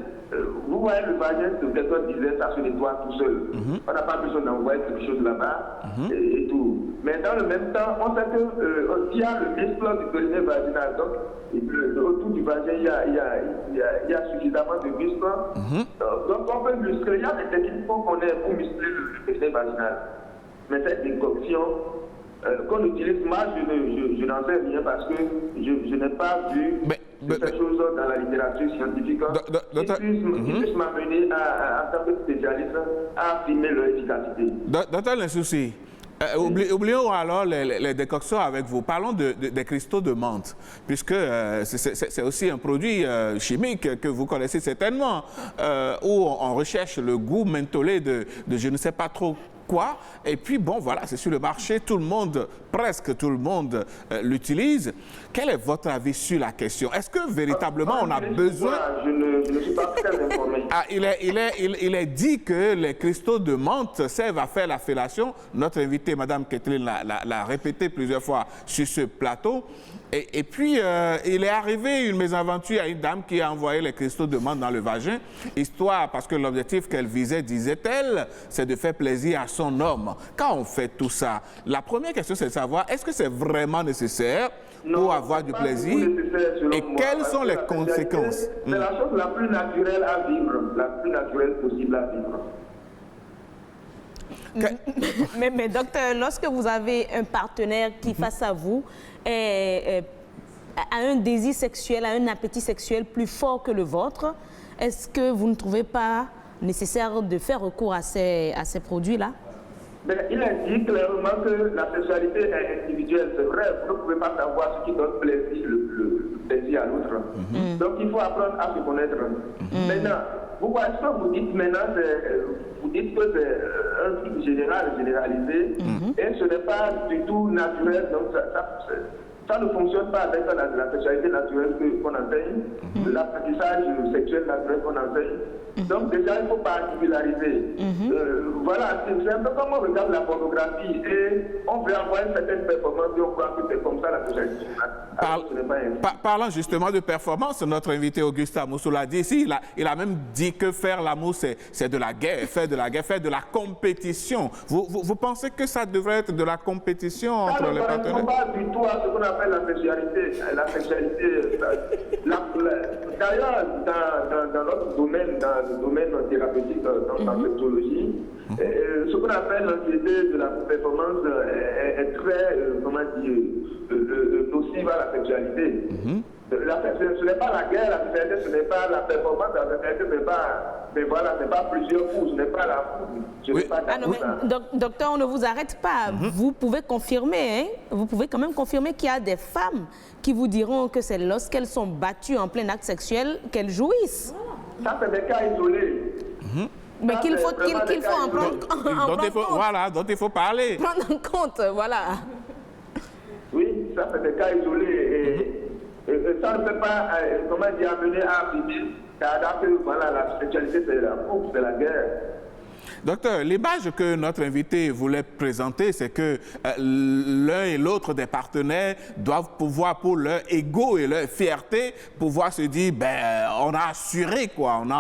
Vous voyez le vagin, quelqu'un disait, ça se nettoie tout seul. On n'a pas besoin d'envoyer quelque chose là-bas et tout. Mais dans le même temps, on sait qu'il y a le muscle du périnée vaginal. Donc, autour du vagin, il y a suffisamment de muscles. Donc, on peut muscler. Il y a des techniques qu'on connaît pour muscler le périnée vaginal. Mais cette décoction qu'on utilise, moi, je n'en sais rien parce que je n'ai pas vu ces choses dans la littérature scientifique qui puissent m'amener en tant que spécialiste à affirmer leur efficacité. Docteur Lessouci, oublions alors les décoctions avec vous. Parlons des cristaux de menthe, puisque c'est aussi un produit chimique que vous connaissez certainement, où on recherche le goût mentholé de je ne sais pas trop quoi. Et puis bon, voilà, c'est sur le marché, tout le monde, presque tout le monde l'utilise. Quel est votre avis sur la question? Est-ce que véritablement on a besoin... je ne suis pas très informé. Ah, il est dit que les cristaux de menthe servent à faire la fellation. Notre invitée, Mme Kathleen, l'a répété plusieurs fois sur ce plateau. Et puis, il est arrivé une mésaventure à une dame qui a envoyé les cristaux de menthe dans le vagin, histoire, parce que l'objectif qu'elle visait, disait-elle, c'est de faire plaisir à son homme. Quand on fait tout ça, la première question, c'est de savoir, est-ce que c'est vraiment nécessaire pour avoir du plaisir et quelles sont les conséquences? C'est la chose la plus naturelle à vivre, la plus naturelle possible à vivre. Mais docteur, lorsque vous avez un partenaire qui, face à vous, a un désir sexuel, a un appétit sexuel plus fort que le vôtre, est-ce que vous ne trouvez pas nécessaire de faire recours à ces produits-là? Il est dit clairement que la sexualité est individuelle. C'est vrai, vous ne pouvez pas savoir ce qui donne plaisir, le plaisir à l'autre. Donc il faut apprendre à se connaître. Maintenant, vous voyez ce que vous dites maintenant, vous dites que c'est un truc général, généralisé, et ce n'est pas du tout naturel. Donc ça ne fonctionne pas avec la sexualité naturelle qu'on enseigne, l'apprentissage sexuel naturel qu'on enseigne. Donc déjà, il faut particulariser. Voilà, c'est un peu comme on regarde la pornographie et on veut avoir une certaine performance et on croit que c'est comme ça la sexualité. Parlant justement de performance, notre invité Augustin Moussou l'a dit ici, il a même dit que faire l'amour, c'est de la guerre, faire de la compétition. Vous pensez que ça devrait être de la compétition entre les partenaires? Ça ne correspond pas du tout à ce qu'on appelle la sexualité. D'ailleurs, dans notre domaine, dans le domaine thérapeutique, dans la sexologie, ce qu'on appelle l'anxiété de la performance est très, comment dire, nocive à la sexualité. Ce n'est pas la guerre, la sexualité, ce n'est pas la performance, la sexualité, mais voilà, ce n'est pas plusieurs coups, ce n'est pas la foudre. Docteur, on ne vous arrête pas. Vous pouvez confirmer, vous pouvez quand même confirmer qu'il y a des femmes qui vous diront que c'est lorsqu'elles sont battues en plein acte sexuel qu'elles jouissent. Ça, c'est des cas isolés. Mais qu'il faut en prendre compte. Voilà, dont il faut parler. Prendre en compte, voilà. Oui, ça, c'est des cas isolés. Et ça ne peut pas, comment dire, amener à affirmer que voilà, la sexualité, c'est la coupe, c'est la guerre. Docteur, l'image que notre invité voulait présenter, c'est que l'un et l'autre des partenaires doivent pouvoir, pour leur ego et leur fierté, pouvoir se dire, ben, on a assuré, quoi, on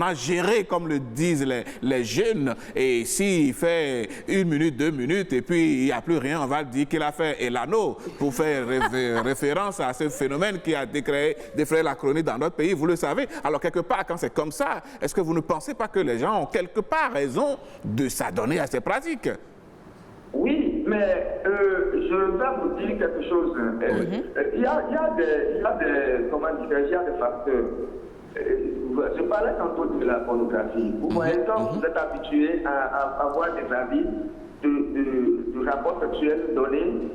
a géré, comme le disent les jeunes, et s'il fait 1 minute, 2 minutes, et puis il n'y a plus rien, on va dire qu'il a fait Elano, pour faire référence à ce phénomène qui a défrayé la chronique dans notre pays, vous le savez. Alors, quelque part, quand c'est comme ça, est-ce que vous ne pensez pas que les gens ont quelque part raison de s'adonner à ces pratiques? Oui, mais je vais vous dire quelque chose. Il y a des facteurs. Je parlais tantôt de la pornographie. Vous voyez, quand vous êtes habitué à avoir des avis de rapports sexuels donnés,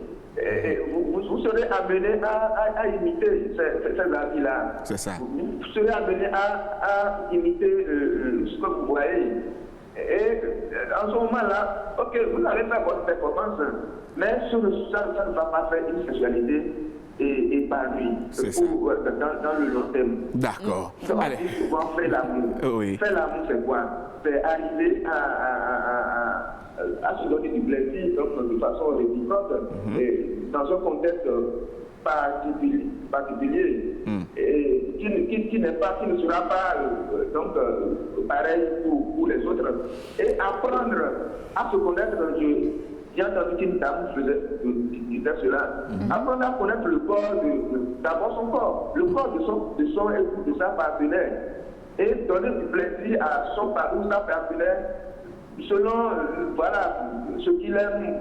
vous serez amené à imiter ces avis-là. C'est ça. Vous serez amené à imiter ce que vous voyez. Et en ce moment-là, ok, vous allez faire votre performance, mais ça ne va pas faire une sexualité épanouie dans le long terme. D'accord. Allez. Souvent, faire l'amour. Oui. Faire l'amour, c'est quoi? C'est arriver à se donner du plaisir donc, de façon réciproque et dans un contexte particulier et qui ne sera pas pareil pour les autres. Et apprendre à se connaître. J'ai entendu qu'une dame disait cela. Apprendre à connaître le corps, d'abord son corps, le corps de son époux, de sa partenaire, et donner du plaisir à son ou sa partenaire selon ce qu'il aime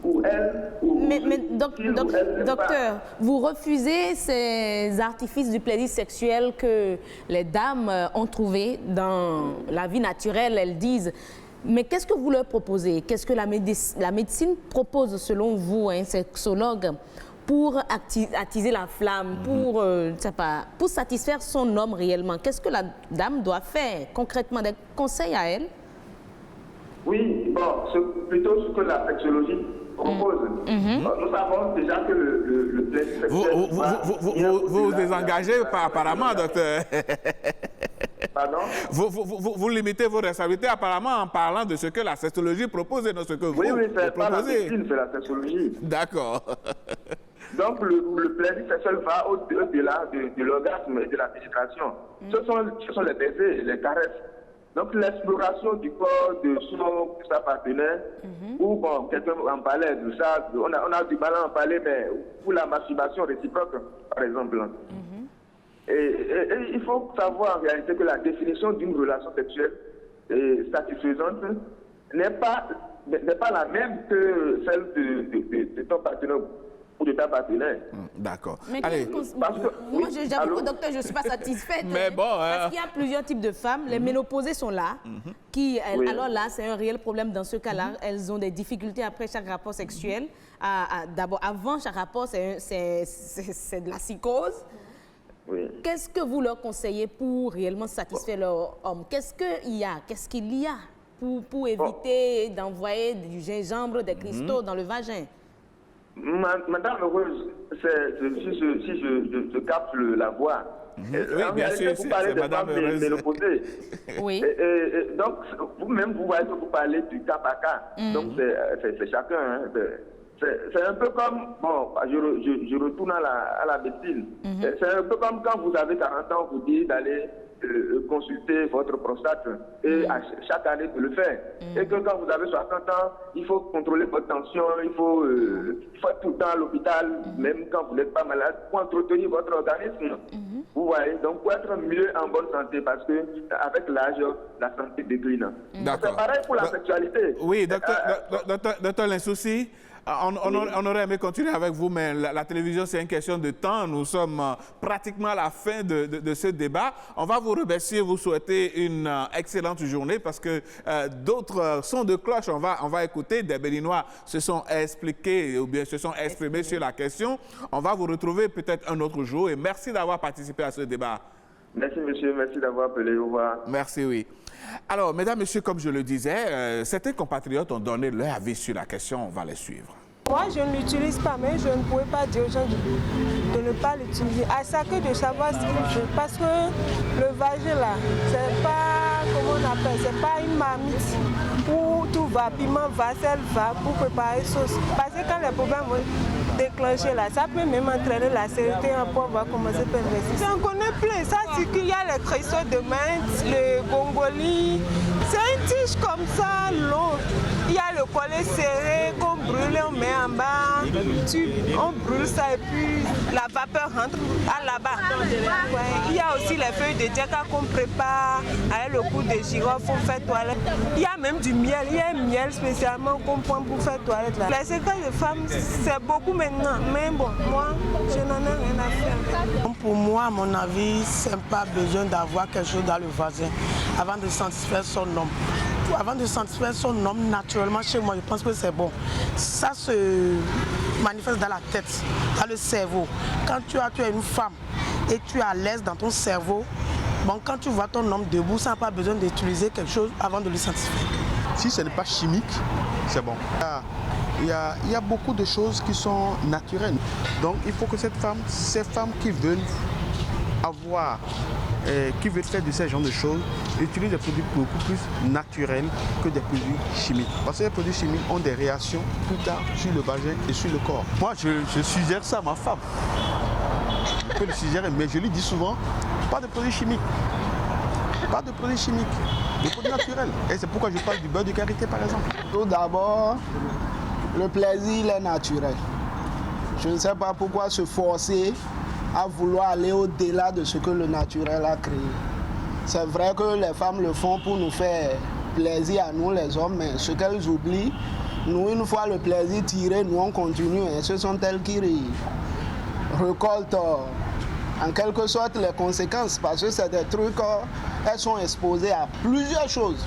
ou elle. Mais docteur, vous refusez ces artifices du plaisir sexuel que les dames ont trouvés dans la vie naturelle, elles disent. Mais qu'est-ce que vous leur proposez? Qu'est-ce que la médecine propose selon vous, un sexologue, pour attiser la flamme, pour satisfaire son homme réellement? Qu'est-ce que la dame doit faire concrètement? Des conseils à elle? Oui, bon, c'est plutôt ce que la sexologie propose. Nous savons déjà que le plaisir sexuel... Vous désengagez apparemment, docteur. Pardon? Vous limitez vos responsabilités apparemment en parlant de ce que la sexologie propose et non ce que vous proposez. Oui, c'est pas la médecine, c'est la sexologie. D'accord. Donc le plaisir sexuel va au-delà de l'orgasme et de la pénétration. Ce sont les baisers, les caresses. Donc l'exploration du corps de sa partenaire, ou bon, quelqu'un en parlait de ça, on a du mal à en parler, mais pour la masturbation réciproque, par exemple. Et il faut savoir en réalité que la définition d'une relation sexuelle satisfaisante n'est pas la même que celle de ton partenaire ou de ta partenaire. D'accord. Mais moi, j'avoue, docteur, je ne suis pas satisfaite. Mais bon, parce qu'il y a plusieurs types de femmes. Les ménopausées sont là. Alors là, c'est un réel problème dans ce cas-là. Elles ont des difficultés après chaque rapport sexuel. D'abord, avant chaque rapport, c'est de la psychose. Oui. Qu'est-ce que vous leur conseillez pour réellement satisfaire leur homme? Qu'est-ce qu'il y a pour éviter d'envoyer du gingembre, des cristaux dans le vagin? Madame Rose, si je capte la voix, oui, bien sûr, vous parlez de femmes ménopausées. Oui. Donc, vous-même, vous voyez que vous parlez du cas par cas. Donc, c'est chacun. Hein, c'est un peu comme, bon, je retourne à la médecine. C'est un peu comme quand vous avez 40 ans, vous dites d'aller consulter votre prostate et chaque année de le faire. Et que quand vous avez 60 ans, il faut contrôler votre tension, il faut être tout le temps à l'hôpital, même quand vous n'êtes pas malade, pour entretenir votre organisme. Vous voyez, donc pour être mieux en bonne santé, parce que avec l'âge, la santé décline. C'est pareil pour la sexualité. Oui, docteur Linsouci, on aurait aimé continuer avec vous, mais la télévision, c'est une question de temps. Nous sommes pratiquement à la fin de ce débat. On va vous remercier, vous souhaiter une excellente journée parce que d'autres sons de cloche, on va écouter. Des Béninois se sont expliqués ou bien se sont exprimés sur la question. On va vous retrouver peut-être un autre jour et merci d'avoir participé à ce débat. Merci, monsieur. Merci d'avoir appelé. Au revoir. Merci, oui. Alors, mesdames, messieurs, comme je le disais, certains compatriotes ont donné leur avis sur la question. On va les suivre. Moi, je ne l'utilise pas, mais je ne pouvais pas dire aux gens de ne pas l'utiliser. À chacun de savoir ce qu'il veut. Parce que le vagin, là, c'est pas, comment on appelle, c'est pas une marmite où tout va, piment va, sel va, pour préparer sauce. Parce que quand les problèmes vont déclencher là, ça peut même entraîner la sécurité, un point va commencer par investir. J'en connais plein, ça c'est qu'il y a les cristaux de menthe, le gongoli. C'est une tige comme ça, long. Il y a le collet serré qu'on brûle, on met en bas, on brûle ça et puis la vapeur rentre là-bas. Ouais. Il y a aussi les feuilles de djaka qu'on prépare avec le coup de girofle pour faire toilette. Il y a même du miel, il y a un miel spécialement qu'on prend pour faire toilette. Là. Les secrets de femmes, c'est beaucoup maintenant, mais bon, moi, je n'en ai rien à faire. Pour moi, à mon avis, c'est pas besoin d'avoir quelque chose dans le voisin avant de satisfaire son homme. Avant de satisfaire son homme, naturellement, chez moi, je pense que c'est bon. Ça se manifeste dans la tête, dans le cerveau. Quand tu es une femme et tu es à l'aise dans ton cerveau, bon, quand tu vois ton homme debout, ça n'a pas besoin d'utiliser quelque chose avant de le satisfaire. Si ce n'est pas chimique, c'est bon. Il y a beaucoup de choses qui sont naturelles. Donc il faut que ces femmes qui veulent avoir, qui veulent faire de ces genres de choses, utilisent des produits beaucoup plus naturels que des produits chimiques. Parce que les produits chimiques ont des réactions plus tard sur le vagin et sur le corps. Moi, je suggère ça à ma femme. Je peux le suggérer, mais je lui dis souvent, pas de produits chimiques. Pas de produits chimiques, des produits naturels. Et c'est pourquoi je parle du beurre de karité, par exemple. Tout d'abord, le plaisir il est naturel. Je ne sais pas pourquoi se forcer à vouloir aller au-delà de ce que le naturel a créé. C'est vrai que les femmes le font pour nous faire plaisir à nous les hommes, mais ce qu'elles oublient, nous une fois le plaisir tiré, nous on continue. Et ce sont elles qui récoltent en quelque sorte les conséquences, parce que c'est des trucs, elles sont exposées à plusieurs choses.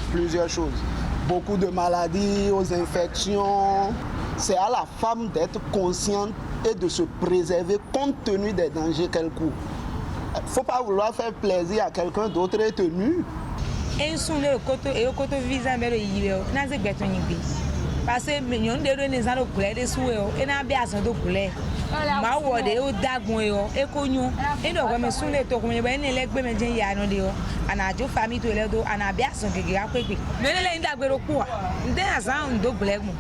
Beaucoup de maladies, aux infections. C'est à la femme d'être consciente et de se préserver compte tenu des dangers qu'elle court. Il ne faut pas vouloir faire plaisir à quelqu'un d'autre et tenu. Parce que nous avons des gens qui ont des sous et nous avons des gens qui ont des sous. Ma wode o dagun yo e konyu e do me sunle to kunye be ni legbe me jin ya no de o ana jo family to le do ana bia son gege apepe me le ndagbe ro ku a nde azan do glegmu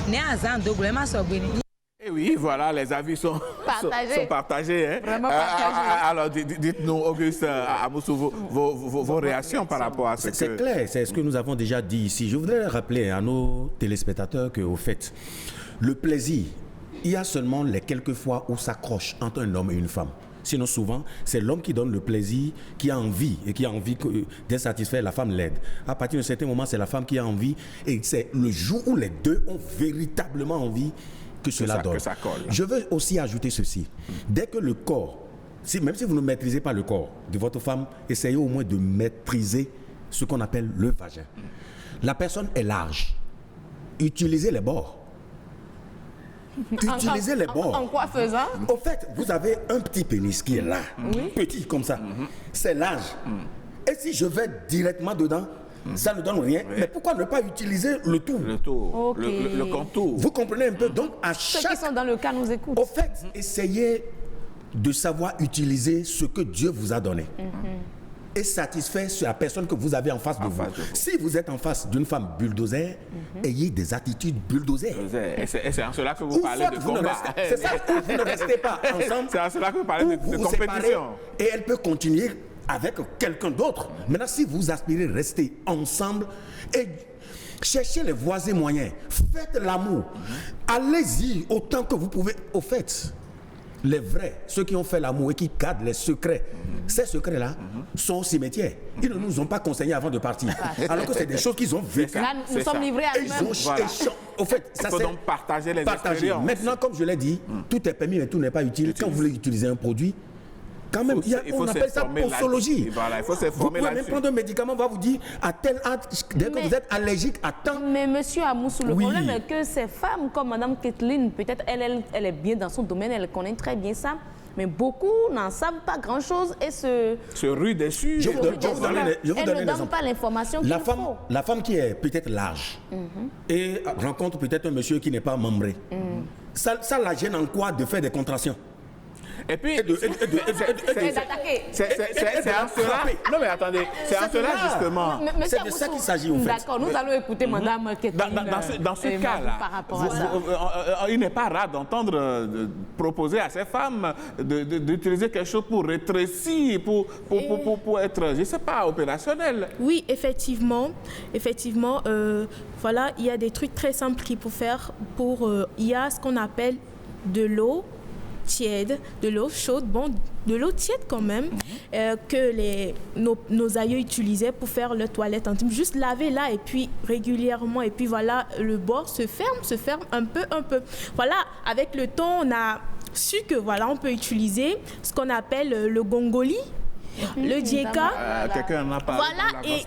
ne azan do glegma so gbe ni. Et oui, voilà, les avis sont partagés. Hein? Vraiment partagés. Alors, dites-nous, Auguste Amoussou, vos réactions par rapport à ce que... C'est clair, c'est ce que nous avons déjà dit ici. Je voudrais rappeler à nos téléspectateurs qu'au fait, le plaisir, il y a seulement les quelques fois où s'accroche entre un homme et une femme. Sinon, souvent, c'est l'homme qui donne le plaisir, qui a envie, et qui a envie d'être satisfait, la femme l'aide. À partir d'un certain moment, c'est la femme qui a envie, et c'est le jour où les deux ont véritablement envie que cela donne. Que ça colle. Je veux aussi ajouter ceci. Dès que le corps, même si vous ne maîtrisez pas le corps de votre femme, essayez au moins de maîtriser ce qu'on appelle le vagin. La personne est large. Utilisez les bords. Utilisez les bords. En quoi faisant? Au fait, vous avez un petit pénis qui est là, petit comme ça. C'est large. Et si je vais directement dedans, ça ne donne rien. Mais pourquoi ne pas utiliser le tout? Le contour. Vous comprenez un peu? Donc, à Ceux chaque... qui sont dans le cas nous écoutent. Au fait, essayez de savoir utiliser ce que Dieu vous a donné. Et satisfaire la personne que vous avez en face de vous. Si vous êtes en face d'une femme bulldozer, ayez des attitudes bulldozer. Et c'est en cela que vous parlez de combat. C'est ça, vous ne restez pas ensemble. C'est en cela que vous parlez de compétition. Et elle peut continuer avec quelqu'un d'autre. Maintenant, si vous aspirez à rester ensemble et cherchez les voisins moyens, faites l'amour, allez-y autant que vous pouvez. Au fait, les vrais, ceux qui ont fait l'amour et qui gardent les secrets, ces secrets-là sont au cimetière. Ils ne nous ont pas conseillé avant de partir. Alors que c'est des choses qu'ils ont vécues. Là, nous sommes livrés à nous-mêmes. Au fait, ça, il faut donc partager les expériences. Maintenant, comme je l'ai dit, tout est permis mais tout n'est pas utile. Quand vous voulez utiliser un produit, quand même, on appelle ça posologie. Voilà, il faut se former là-dessus. Vous pouvez même prendre un médicament, on va vous dire à tel âge, dès que vous êtes allergique à temps. Mais monsieur Amoussou, le problème est que ces femmes comme Madame Kathleen, peut-être elle est bien dans son domaine, elle connaît très bien ça. Mais beaucoup n'en savent pas grand-chose et se ruent dessus. Je vous donne elle ne donne pas l'information qu'il faut. La femme qui est peut-être large et rencontre peut-être un monsieur qui n'est pas membré, ça la gêne en quoi de faire des contractions? Et puis, c'est en cela. Non, mais attendez, c'est en cela justement. C'est de ça qu'il s'agit, en fait. D'accord, nous allons écouter Madame Kathleen. Dans ce cas-là, il n'est pas rare d'entendre proposer à ces femmes d'utiliser quelque chose pour rétrécir, pour être, je ne sais pas, opérationnel. Oui, effectivement. Voilà, il y a des trucs très simples qu'il faut faire il y a ce qu'on appelle de l'eau tiède, de l'eau chaude, de l'eau tiède quand même, que nos aïeux utilisaient pour faire leur toilette intime. Juste laver là et puis régulièrement. Et puis voilà, le bord se ferme un peu. Voilà, avec le temps, on a su que voilà, on peut utiliser ce qu'on appelle le gongoli. Le dieka, quelqu'un en a parlé. Voilà, et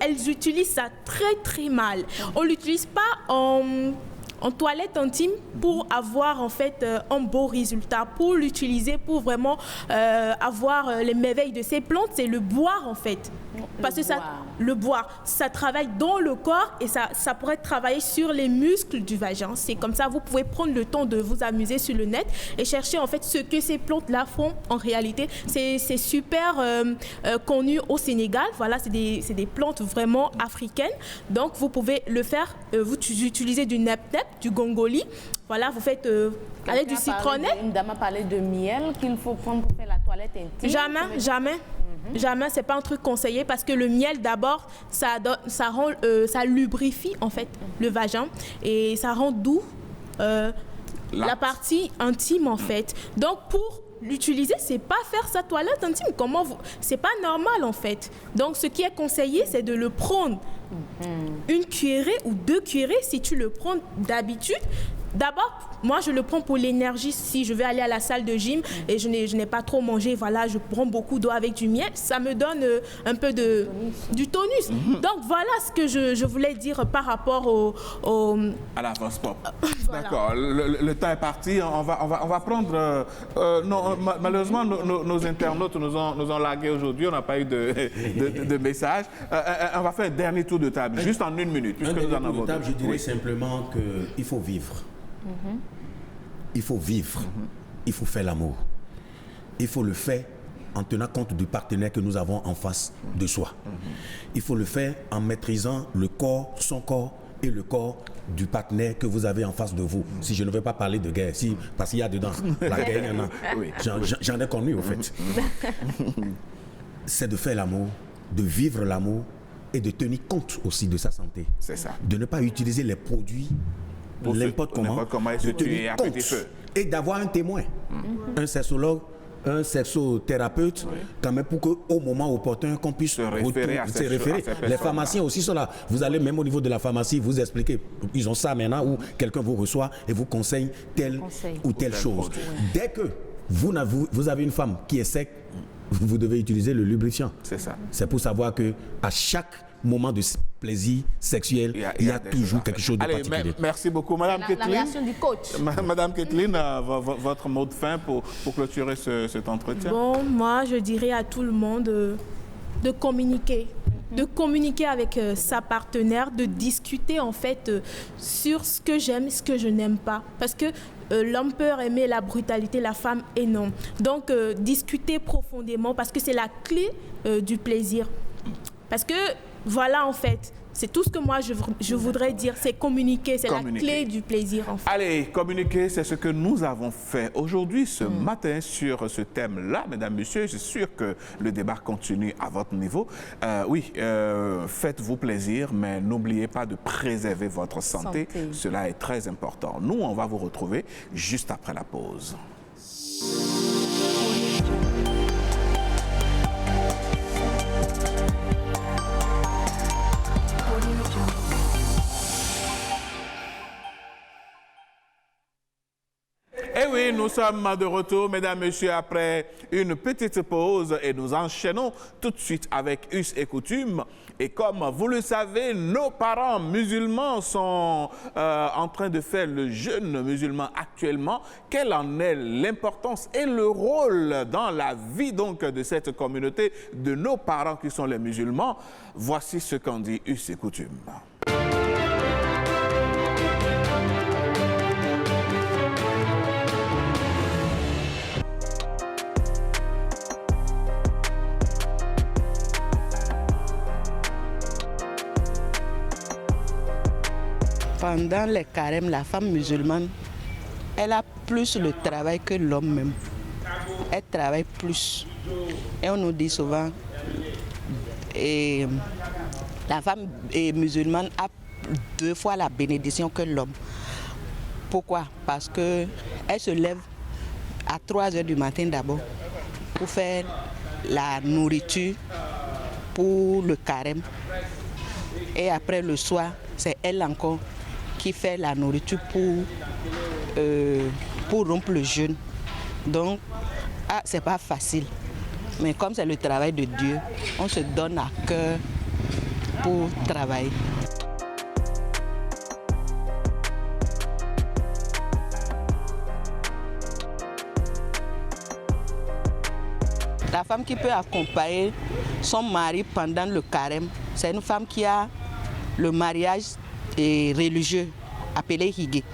elles utilisent ça très très mal. On l'utilise pas en toilette intime pour avoir en fait un beau résultat, pour l'utiliser, pour vraiment avoir les merveilles de ces plantes, c'est le boire en fait. Parce que le boire, ça travaille dans le corps et ça pourrait travailler sur les muscles du vagin. C'est comme ça, vous pouvez prendre le temps de vous amuser sur le net et chercher en fait ce que ces plantes-là font en réalité. C'est super connu au Sénégal. Voilà, c'est des plantes vraiment africaines. Donc vous pouvez le faire, vous utilisez du nep-nep, du gongoli. Voilà, vous faites avec du citronnet. Une dame a parlé de miel qu'il faut prendre pour faire la toilette intime. Jamais, c'est pas un truc conseillé parce que le miel d'abord ça lubrifie en fait le vagin et ça rend doux la partie intime en fait. Donc pour l'utiliser, c'est pas faire sa toilette intime. C'est pas normal en fait. Donc ce qui est conseillé, c'est de le prendre une cuillerée ou 2 cuillerées si tu le prends d'habitude. D'abord, moi, je le prends pour l'énergie. Si je vais aller à la salle de gym et je n'ai pas trop mangé, voilà, je prends beaucoup d'eau avec du miel, ça me donne un peu du tonus. Donc, voilà ce que je voulais dire par rapport à la Vox Pop. Voilà. D'accord, le temps est parti. On va prendre... non, malheureusement, nos internautes nous ont lagué aujourd'hui. On n'a pas eu de message. On va faire un dernier tour de table, juste en 1 minute. Un dernier tour de table, je dirais simplement qu'il faut vivre. Il faut vivre. Il faut faire l'amour. Il faut le faire en tenant compte du partenaire que nous avons en face de soi. Il faut le faire en maîtrisant le corps, son corps et le corps du partenaire que vous avez en face de vous. Si je ne veux pas parler de guerre, parce qu'il y a dedans la guerre, il y en a. Oui. J'en ai connu, au fait. C'est de faire l'amour, de vivre l'amour et de tenir compte aussi de sa santé. C'est ça. De ne pas utiliser les produits n'importe comment, de tenir compte et d'avoir un témoin, un sexologue, un sexothérapeute, quand même pour qu'au moment opportun, qu'on puisse se référer. Les pharmaciens aussi sont là. Vous allez même au niveau de la pharmacie, vous expliquer, ils ont ça maintenant, où quelqu'un vous reçoit et vous conseille telle ou telle chose. Dès que vous avez une femme qui est sec, vous devez utiliser le lubrifiant. C'est ça. C'est pour savoir que à chaque moment de plaisir sexuel, il y a toujours quelque chose de particulier. Merci beaucoup. Madame Kathleen. La réaction du coach. Madame Kathleen, votre mot de fin pour clôturer cet entretien. Bon, moi, je dirais à tout le monde de communiquer. De communiquer avec sa partenaire, de discuter en fait sur ce que j'aime, ce que je n'aime pas. Parce que l'homme peut aimer la brutalité, la femme et non. Donc, discuter profondément parce que c'est la clé du plaisir. Parce que, voilà en fait, c'est tout ce que moi je voudrais dire, c'est communiquer, c'est la clé du plaisir en fait. Allez, communiquer, c'est ce que nous avons fait aujourd'hui, ce matin, sur ce thème-là. Mesdames, Messieurs, je suis sûr que le débat continue à votre niveau. Faites-vous plaisir, mais n'oubliez pas de préserver votre santé. Cela est très important. Nous, on va vous retrouver juste après la pause. Eh oui, nous sommes de retour, mesdames, messieurs, après une petite pause et nous enchaînons tout de suite avec Us et Coutumes. Et comme vous le savez, nos parents musulmans sont en train de faire le jeûne musulman actuellement. Quelle en est l'importance et le rôle dans la vie donc de cette communauté, de nos parents qui sont les musulmans? Voici ce qu'en dit Us et Coutumes. Pendant les carèmes, la femme musulmane, elle a plus le travail que l'homme même. Elle travaille plus. Et on nous dit souvent, la femme musulmane a 2 fois la bénédiction que l'homme. Pourquoi? Parce qu'elle se lève à 3 h du matin d'abord pour faire la nourriture pour le carême. Et après le soir, c'est elle encore qui fait la nourriture pour rompre le jeûne. Donc, c'est pas facile. Mais comme c'est le travail de Dieu, on se donne à cœur pour travailler. La femme qui peut accompagner son mari pendant le carême, c'est une femme qui a le mariage religieux appelé higué,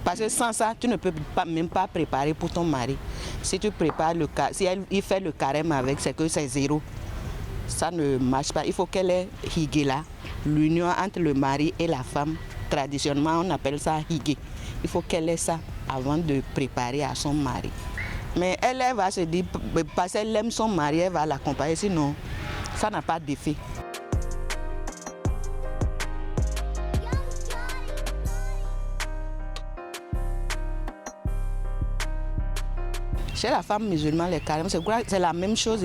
parce que sans ça, tu ne peux même pas préparer pour ton mari. Si tu prépares si il fait le carême avec, c'est que c'est 0. Ça ne marche pas. Il faut qu'elle ait higué là, l'union entre le mari et la femme. Traditionnellement, on appelle ça higué. Il faut qu'elle ait ça avant de préparer à son mari. Mais elle va se dire, parce qu'elle aime son mari, elle va l'accompagner, sinon ça n'a pas d'effet. Chez la femme musulmane, les carèmes, c'est la même chose.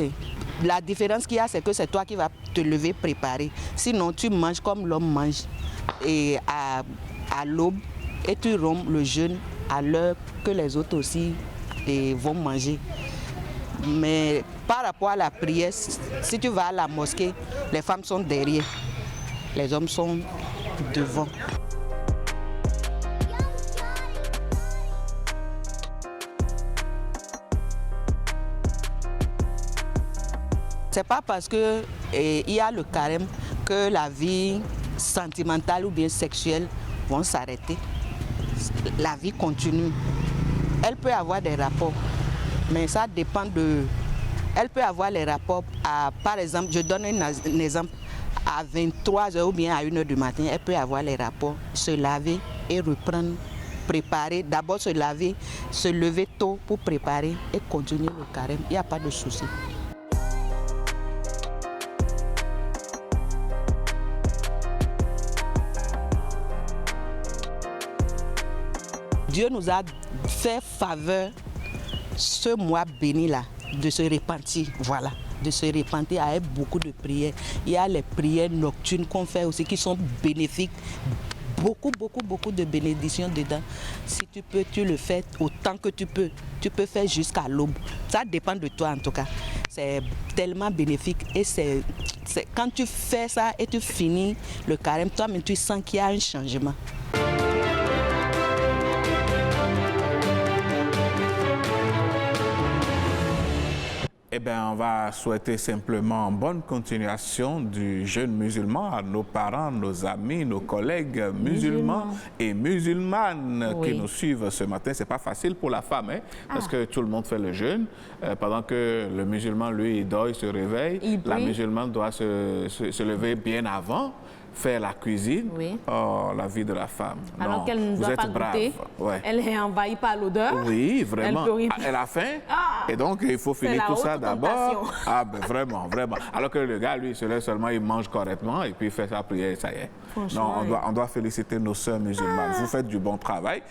La différence qu'il y a, c'est que c'est toi qui vas te lever, préparer. Sinon, tu manges comme l'homme mange. Et à l'aube, et tu rompes le jeûne à l'heure que les autres aussi vont manger. Mais par rapport à la prière, si tu vas à la mosquée, les femmes sont derrière, les hommes sont devant. C'est pas parce que il y a le carême que la vie sentimentale ou bien sexuelle vont s'arrêter. La vie continue. Elle peut avoir des rapports, mais ça dépend de... Elle peut avoir les rapports, par exemple, je donne un exemple, à 23h ou bien à 1h du matin, elle peut avoir les rapports, se laver et reprendre, préparer, d'abord se laver, se lever tôt pour préparer et continuer le carême. Il n'y a pas de souci. Dieu nous a fait faveur ce mois béni-là de se repentir, voilà, de se repentir avec beaucoup de prières. Il y a les prières nocturnes qu'on fait aussi qui sont bénéfiques, beaucoup de bénédictions dedans. Si tu peux, tu le fais autant que tu peux faire jusqu'à l'aube. Ça dépend de toi en tout cas. C'est tellement bénéfique et c'est quand tu fais ça et tu finis le carême, toi-même tu sens qu'il y a un changement. Eh bien, on va souhaiter simplement bonne continuation du jeûne musulman à nos parents, nos amis, nos collègues musulmans et musulmanes qui nous suivent ce matin. C'est pas facile pour la femme, hein, parce que tout le monde fait le jeûne. Pendant que le musulman, lui, il dort, il se réveille. La musulmane doit se lever bien avant, faire la cuisine. Oh, la vie de la femme. Alors qu'elle ne doit pas goûter. Ouais. Elle est envahie par l'odeur. Oui, vraiment. Elle a faim. Et donc, il faut finir tout ça d'abord. Ah, ben vraiment. Alors que le gars, lui, se lève seulement, il mange correctement et puis il fait sa prière, ça y est. Non, on doit féliciter nos sœurs musulmanes. Vous faites du bon travail.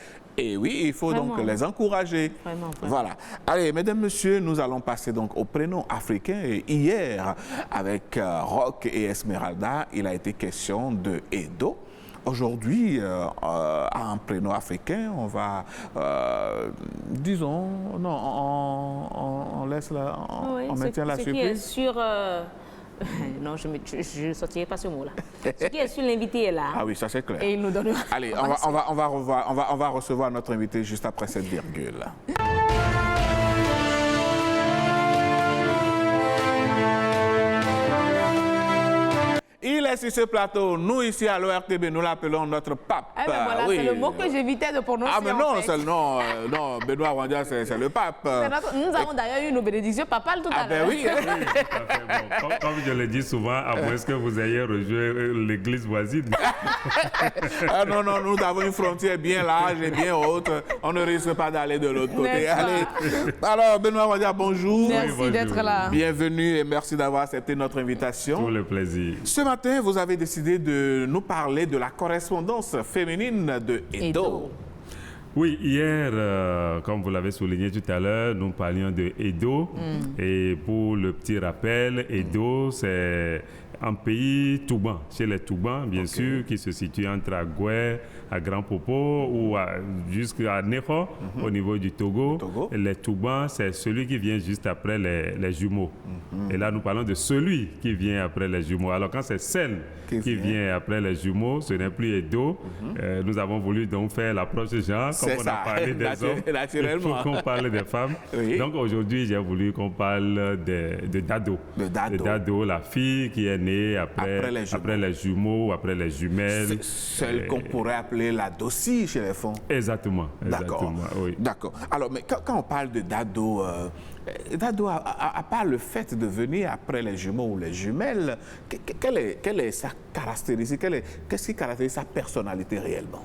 Et oui, il faut donc les encourager. Vraiment. Voilà. Allez, mesdames, messieurs, nous allons passer donc au prénom africain. Et hier, avec Rock et Esmeralda, il a été question de Edo. Aujourd'hui, en prénom africain, on va, disons, non, on laisse là, on maintient la surprise. Qui est sur... non, je ne sortirai pas ce mot-là. Ce qui est sur l'invité est là. Ah oui, ça c'est clair. Et il nous donne... Allez, on va recevoir notre invité juste après cette virgule. Il est sur ce plateau. Nous, ici à l'ORTB, nous l'appelons notre pape. Eh ben voilà, c'est le mot que j'évitais de prononcer. Ah, mais non, non, Benoît Wandia, c'est le pape. Nous avons d'ailleurs eu nos bénédictions papales tout à l'heure. Ben oui. Bon, comme je le dis souvent, à moins que vous ayez rejoint l'église voisine. Ah, non, nous avons une frontière bien large et bien haute. On ne risque pas d'aller de l'autre côté. Allez. Alors, Benoît Wandia, bonjour. Merci d'être là. Bienvenue et merci d'avoir accepté notre invitation. Tout le plaisir. Ce matin, vous avez décidé de nous parler de la correspondance féminine de Edo. Oui, hier, comme vous l'avez souligné tout à l'heure, nous parlions de Edo. Et pour le petit rappel, Edo, c'est un pays Touban, chez les Toubans, bien sûr, qui se situe entre Agoué, à Grand Popo ou jusqu'à Neho, au niveau du Togo. Et les Toubans, c'est celui qui vient juste après les jumeaux. Et là, nous parlons de celui qui vient après les jumeaux. Alors, quand c'est celle qui vient après les jumeaux, ce n'est plus Edo. Nous avons voulu donc faire l'approche de genre, comme on a parlé des hommes, il faut qu'on parle des femmes. Donc, aujourd'hui, j'ai voulu qu'on parle de Dado. De Dado, la fille qui est née après les jumeaux, après les jumelles. Celle qu'on pourrait appeler la Dossi chez les femmes. Exactement. Oui. D'accord. Alors, mais quand on parle de Dado, Dado, à part le fait de venir après les jumeaux ou les jumelles, quelle est sa caractéristique? Qu'est-ce qui caractérise sa personnalité réellement?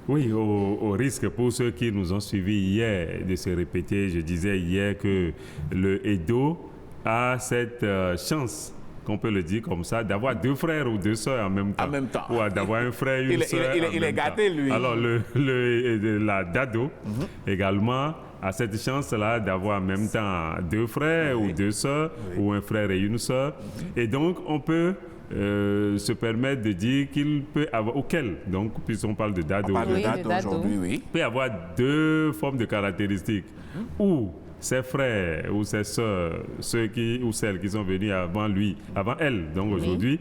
Oui, au risque pour ceux qui nous ont suivis hier de se répéter, je disais hier que le Edo a cette chance, qu'on peut le dire comme ça, d'avoir deux frères ou deux sœurs en même temps. Ou d'avoir un frère et une sœur. Il est gâté, lui. Alors, la Dado également a cette chance-là d'avoir en même temps deux frères ou deux sœurs, ou un frère et une sœur. Et donc, on peut se permettre de dire qu'il peut avoir, auquel, donc, puisqu'on parle de dado, aujourd'hui, peut avoir deux formes de caractéristiques. Ou ses frères ou ses sœurs, ceux qui ou celles qui sont venus avant lui, avant elle, donc aujourd'hui,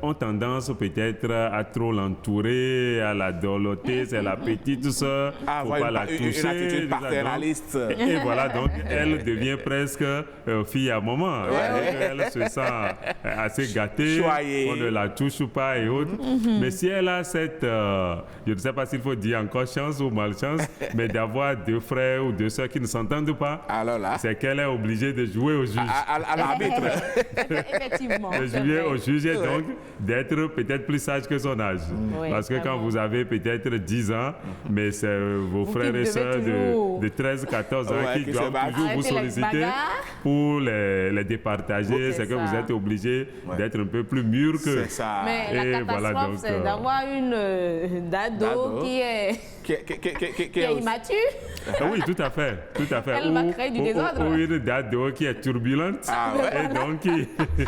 ont tendance peut-être à trop l'entourer, à la dorloter, c'est la petite sœur, faut pas la toucher. Une attitude paternaliste. Et voilà, donc elle devient presque fille à maman. Elle se sent assez gâtée, on ne la touche pas et autres. Mais si elle a cette, je ne sais pas s'il faut dire encore chance ou malchance, mais d'avoir deux frères ou deux sœurs qui ne s'entendent pas, c'est qu'elle est obligée de jouer au juge. À l'arbitre. Effectivement. De jouer au juge et donc d'être peut-être plus sage que son âge. Parce que quand vous avez peut-être 10 ans, mais c'est vos frères et sœurs de 13-14 ans qui doivent toujours vous solliciter pour les départager, c'est que vous êtes obligé d'être un peu plus mûr que... C'est ça. Mais la catastrophe, c'est d'avoir une dado qui est immature. Oui, tout à fait. Elle va créer du désordre. Ou une dado qui est turbulente. Et donc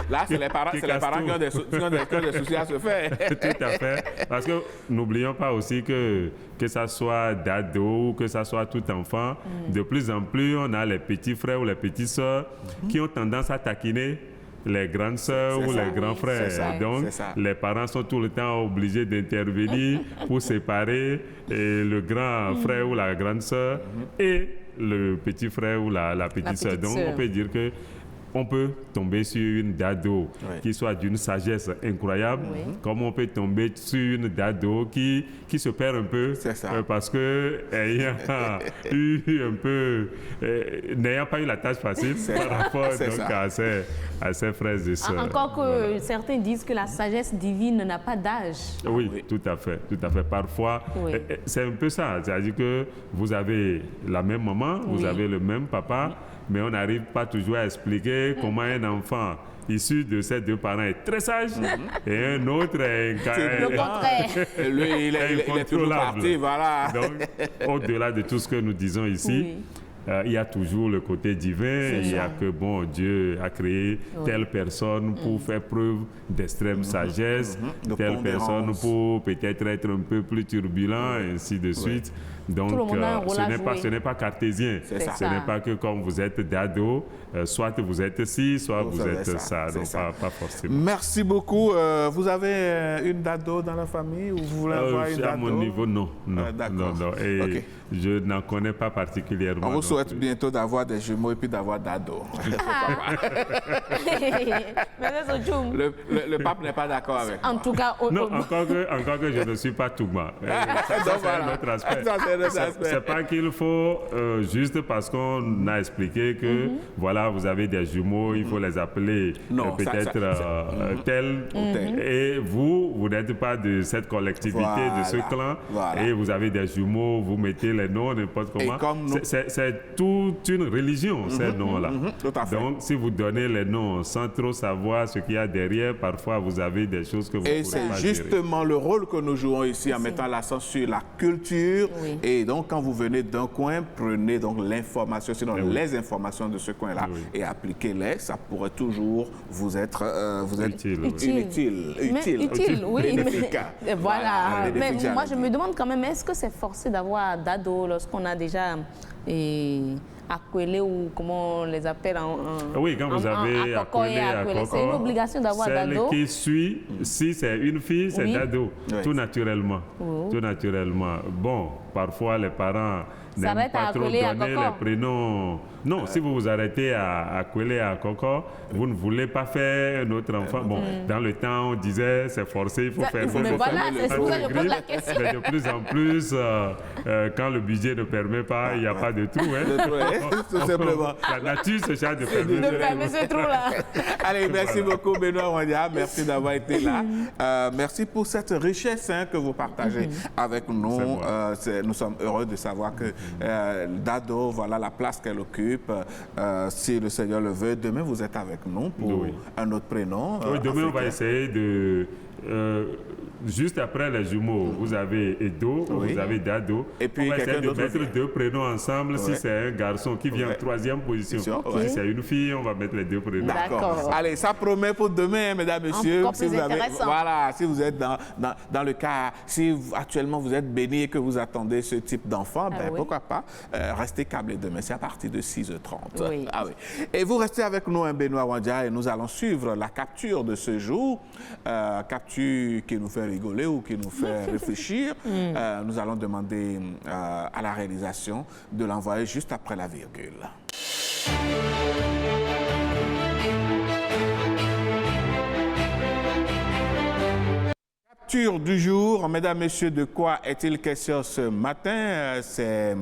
là, c'est les parents qui ont des soucis à se faire. Tout à fait. Parce que n'oublions pas aussi que ça soit d'ado ou que ça soit tout enfant, de plus en plus, on a les petits frères ou les petites sœurs qui ont tendance à taquiner les grandes sœurs ou les grands frères. Donc, les parents sont tout le temps obligés d'intervenir pour séparer le grand frère ou la grande sœur et le petit frère ou la petite sœur. Donc, on peut dire que on peut tomber sur une dado qui soit d'une sagesse incroyable, comme on peut tomber sur une dado qui se perd un peu parce que ayant eu un peu, n'ayant pas eu la tâche facile par rapport donc, à ses frères et sœurs. Encore que certains disent que la sagesse divine n'a pas d'âge. Oui, tout à fait. Parfois, c'est un peu ça. C'est-à-dire que vous avez la même maman, vous avez le même papa, mais on n'arrive pas toujours à expliquer comment un enfant issu de ces deux parents est très sage et un autre est le contraire. Lui, il est toujours parti, voilà. Donc, au-delà de tout ce que nous disons ici, il y a toujours le côté divin. Il y a que, bon, Dieu a créé telle personne pour faire preuve d'extrême sagesse, telle personne pour peut-être être un peu plus turbulent, et ainsi de suite. Donc, ce n'est pas cartésien. Ce n'est pas que comme vous êtes d'ado, soit vous êtes ci, soit vous êtes ça. Donc, pas forcément. Merci beaucoup. Vous avez une dado dans la famille ou vous voulez avoir une dado? À mon niveau, non. D'accord. Non. Et je n'en connais pas particulièrement. On vous souhaite bientôt d'avoir des jumeaux et puis d'avoir dado. Le pape n'est pas d'accord avec moi. En tout cas, non, encore que je ne suis pas Touma. Ça, c'est un autre aspect. C'est pas qu'il faut, juste parce qu'on a expliqué que voilà, vous avez des jumeaux, il faut les appeler peut-être tel. Et vous n'êtes pas de cette collectivité, de ce clan, et vous avez des jumeaux, vous mettez les noms n'importe comment. C'est toute une religion, ces noms-là. Donc, si vous donnez les noms sans trop savoir ce qu'il y a derrière, parfois vous avez des choses que vous ne pouvez pas gérer. Et c'est justement le rôle que nous jouons ici en mettant l'accent sur la culture. Et donc, quand vous venez d'un coin, prenez donc l'information, sinon les informations de ce coin-là et appliquez-les. Ça pourrait toujours vous être utile, oui. Voilà. Mais moi, je me demande quand même, est-ce que c'est forcé d'avoir dado lorsqu'on a déjà accolé ou comment on les appelle oui, quand vous avez accolé, c'est une obligation d'avoir dado. Celle qui suit, si c'est une fille, c'est dado, tout naturellement. Tout naturellement. Bon, parfois les parents n'aiment pas trop donner les prénoms. Non, si vous vous arrêtez à accoler à Coco, vous ne voulez pas faire un autre enfant. Bon, dans le temps, on disait c'est forcé, il faut faire. Mais voilà, c'est pour ça que je pose la question. Mais de plus en plus, quand le budget ne permet pas, il n'y a pas de trou. Tout simplement. La nature se charge de permettre ce trou-là. Allez, merci beaucoup, Benoît Wandia. Merci d'avoir été là. Merci pour cette richesse que vous partagez avec nous. Nous sommes heureux de savoir que Dado, voilà la place qu'elle occupe. Si le Seigneur le veut, demain vous êtes avec nous pour un autre prénom. Oui, demain on va essayer de juste après les jumeaux, vous avez Edo, vous avez Dado. Et puis, on va essayer de d'autre mettre aussi. 2 prénoms ensemble si c'est un garçon qui vient en 3e position. Si c'est une fille, on va mettre les 2 prénoms. D'accord. Allez, ça promet pour demain, mesdames, messieurs. Encore Si plus vous avez, intéressant. voilà, si vous êtes dans le cas, si actuellement vous êtes béni et que vous attendez ce type d'enfant, ben, oui. pourquoi pas, restez câblés demain, c'est à partir de 6h30. Oui. Ah oui. Et vous restez avec nous, Benoît Wandia, et nous allons suivre la capture de ce jour, capture qui nous fait rigoler ou qui nous fait réfléchir. Nous allons demander à la réalisation de l'envoyer juste après la virgule. Capture du jour, mesdames, messieurs, de quoi est-il question ce matin? C'est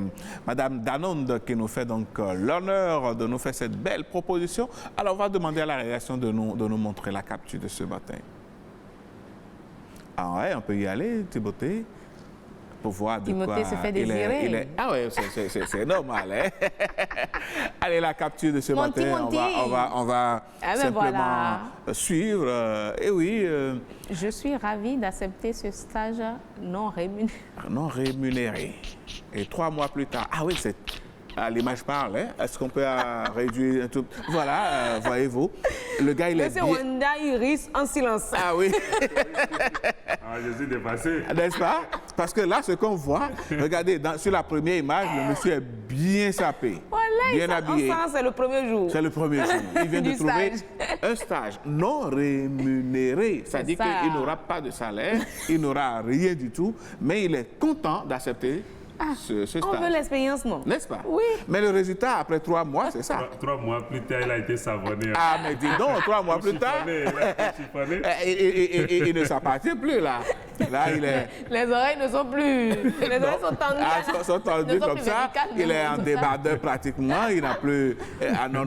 Madame Danonde qui nous fait donc l'honneur de nous faire cette belle proposition. Alors, on va demander à la réaction de nous montrer la capture de ce matin. Ah ouais, on peut y aller, Timothée, pour voir de Timothée quoi se fait désirer. Ah ouais, c'est normal. Hein? Allez, la capture de ce Monty, matin, Monty. on va Ah ben simplement voilà. suivre. Et oui, Je suis ravie d'accepter ce stage non rémunéré. non rémunéré. Et 3 mois plus tard, ah oui, c'est... l'image parle, hein? Est-ce qu'on peut réduire un tout? Voilà, voyez-vous, le gars, il est Monsieur bien... Wanda, il risque en silence. Ah oui. Je suis dépassé. N'est-ce pas? Parce que là, ce qu'on voit, regardez, sur la première image, le monsieur est bien sapé, bien habillé. C'est le premier jour. C'est le premier jour. Il vient de Du trouver stage. un stage non rémunéré. C'est-à-dire C'est ça. qu'il n'aura pas de salaire, il n'aura rien du tout, mais il est content d'accepter ce stage. On veut l'expérience, non? N'est-ce pas? Oui. Mais le résultat, après 3 mois, c'est ça. 3 mois plus tard, il a été savonné. Ah, mais dis donc, 3 mois plus tard, il ne s'appartient plus, là. Là, il est... Les oreilles ne sont plus... Les oreilles sont tendues. Ah, sont tendues Ne sont comme plus ça. verticales, Il est non, en c'est débardeur pratiquement. Il n'a plus... Ah non.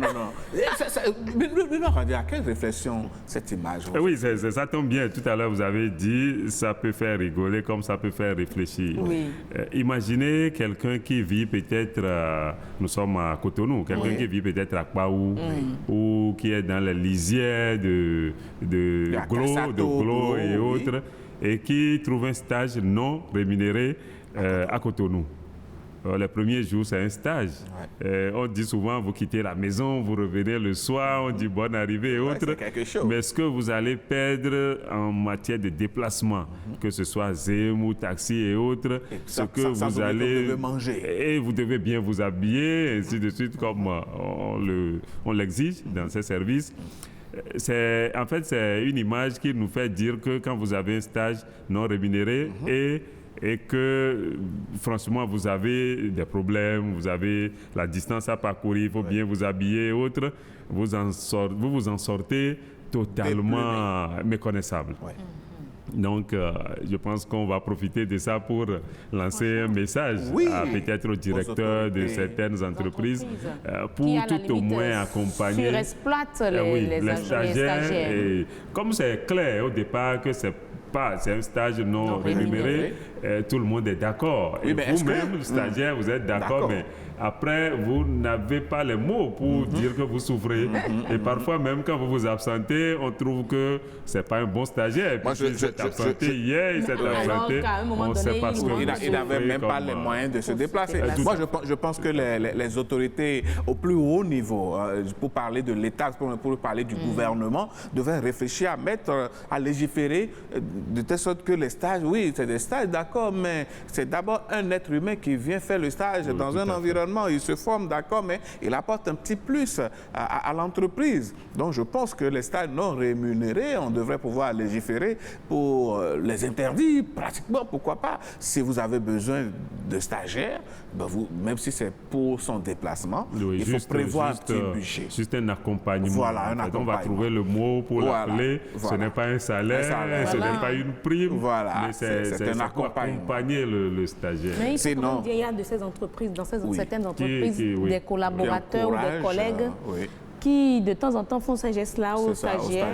Mais quelle réflexion, cette image? Oui, ça tombe bien. Tout à l'heure, vous avez dit, ça peut faire rigoler comme ça peut faire réfléchir. Oui. Imaginez quelqu'un qui vit peut-être, nous sommes à Cotonou, quelqu'un qui vit peut-être à Kpaou, ou qui est dans les lisières de Glo et autres, et qui trouve un stage non rémunéré à Cotonou. Les premiers jours, c'est un stage. On dit souvent, vous quittez la maison, vous revenez le soir, on dit bonne arrivée et autres. Mais ce que vous allez perdre en matière de déplacement, que ce soit Zem ou taxi et autres, ce que vous allez... Vous devez manger. Et vous devez bien vous habiller, ainsi de suite, comme on l'exige dans ces services. En fait, c'est une image qui nous fait dire que quand vous avez un stage non rémunéré et que, franchement, vous avez des problèmes, vous avez la distance à parcourir, il faut bien vous habiller et autres, vous vous en sortez totalement méconnaissable. Donc, je pense qu'on va profiter de ça pour lancer un message peut-être au directeur de certaines entreprises pour tout au moins accompagner surexploite les stagiaires. Et comme c'est clair au départ que c'est un stage non rémunéré, tout le monde est d'accord. Oui, et vous-même, le stagiaire, vous êtes d'accord, mais après, vous n'avez pas les mots pour dire que vous souffrez. Et parfois, même quand vous vous absentez, on trouve que ce n'est pas un bon stagiaire. Puis il s'est absenté hier, il s'est absenté. On ne sait pas ce que vous souffrez. Il n'avait même pas les moyens de se déplacer. Moi, je pense que les autorités au plus haut niveau, pour parler de l'État, pour parler du gouvernement, devraient réfléchir à légiférer de telle sorte que les stages, oui, c'est des stages, d'accord, mais c'est d'abord un être humain qui vient faire le stage dans un environnement. Il se forme, d'accord, mais il apporte un petit plus à l'entreprise. Donc, je pense que les stages non rémunérés, on devrait pouvoir légiférer pour les interdire, pratiquement, pourquoi pas. Si vous avez besoin de stagiaires, ben même si c'est pour son déplacement, il faut prévoir un petit budget. Juste un accompagnement. Voilà, un accompagnement. On va trouver le mot pour l'appeler. Ce n'est pas un salaire, ce n'est pas une prime, mais c'est un accompagner le stagiaire. Mais il y a de ces entreprises, dans certaines entreprises, des collaborateurs ou des collègues qui, de temps en temps, font ces gestes-là aux stagiaires,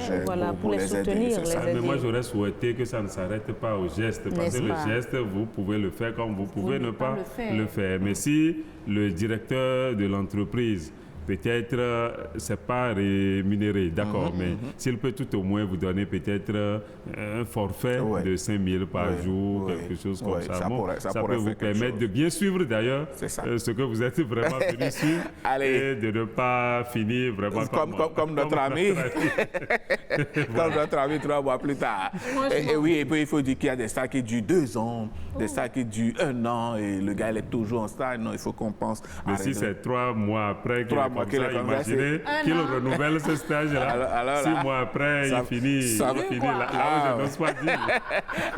pour les soutenir, les aider. Mais moi, j'aurais souhaité que ça ne s'arrête pas au geste, parce que le geste, vous pouvez le faire comme vous pouvez ne pas le faire. Mais si le directeur de l'entreprise peut-être c'est pas rémunéré, d'accord, mais s'il peut tout au moins vous donner peut-être un forfait de 5 000 par jour, quelque chose comme ça. Ça peut vous permettre de bien suivre d'ailleurs ce que vous êtes vraiment venu suivre et de ne pas finir vraiment comme notre ami. Comme notre ami 3 mois plus tard. Et oui, et puis il faut dire qu'il y a des stages qui durent 2 ans, des stages qui durent 1 an, et le gars il est toujours en stage. Non, il faut qu'on pense. Mais si c'est 3 mois après qu'il est comme ça, imaginez qu'il renouvelle ce stage-là. 6 mois après, il finit là où je n'ose pas dire.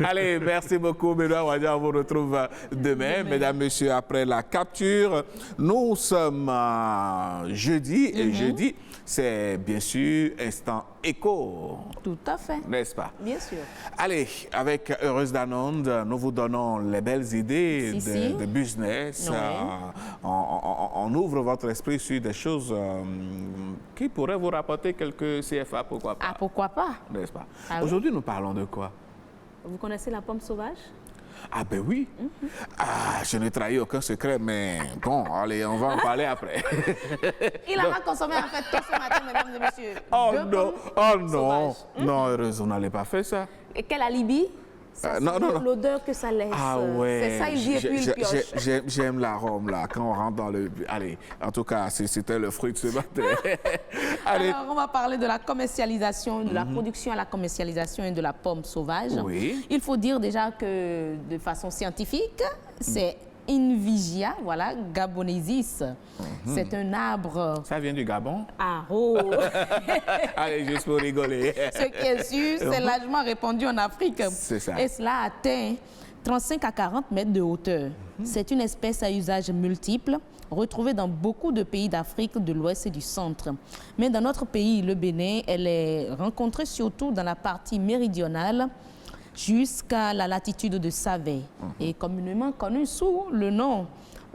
Allez, merci beaucoup, Benoît Wadja. On vous retrouve demain, mesdames, messieurs, après la capture. Nous sommes jeudi, et jeudi, c'est bien sûr Instant Éco. Tout à fait. N'est-ce pas? Bien sûr. Allez, avec Heureuse Danonde, nous vous donnons les belles idées de business. On ouvre votre esprit sur des choses qui pourraient vous rapporter quelques CFA, pourquoi pas? Ah, pourquoi pas? N'est-ce pas? Ah, aujourd'hui, nous parlons de quoi? Vous connaissez la pomme sauvage? Ah ben oui. Ah, je n'ai trahi aucun secret, mais bon, allez, on va en parler après. Il en a consommé en fait tout ce matin, mesdames et messieurs. Oh non, non, heureuse, on n'allait pas faire ça. Et quel alibi? L'odeur que ça laisse. Ah ouais. C'est ça, il dit, et puis il pioche. J'aime l'arôme, là, quand on rentre dans le... Allez, en tout cas, c'était le fruit de ce matin. Allez. Alors, on va parler de la commercialisation, de la production à la commercialisation et de la pomme sauvage. Oui. Il faut dire déjà que, de façon scientifique, c'est Invigia, voilà, gabonesis. C'est un arbre... Ça vient du Gabon? Ah, oh. Allez, juste pour rigoler. Ce qui est sûr, c'est largement répandu en Afrique. C'est ça. Et cela atteint 35 à 40 mètres de hauteur. C'est une espèce à usage multiple, retrouvée dans beaucoup de pays d'Afrique de l'Ouest et du Centre. Mais dans notre pays, le Bénin, elle est rencontrée surtout dans la partie méridionale, jusqu'à la latitude de Savay, et communément connue sous le nom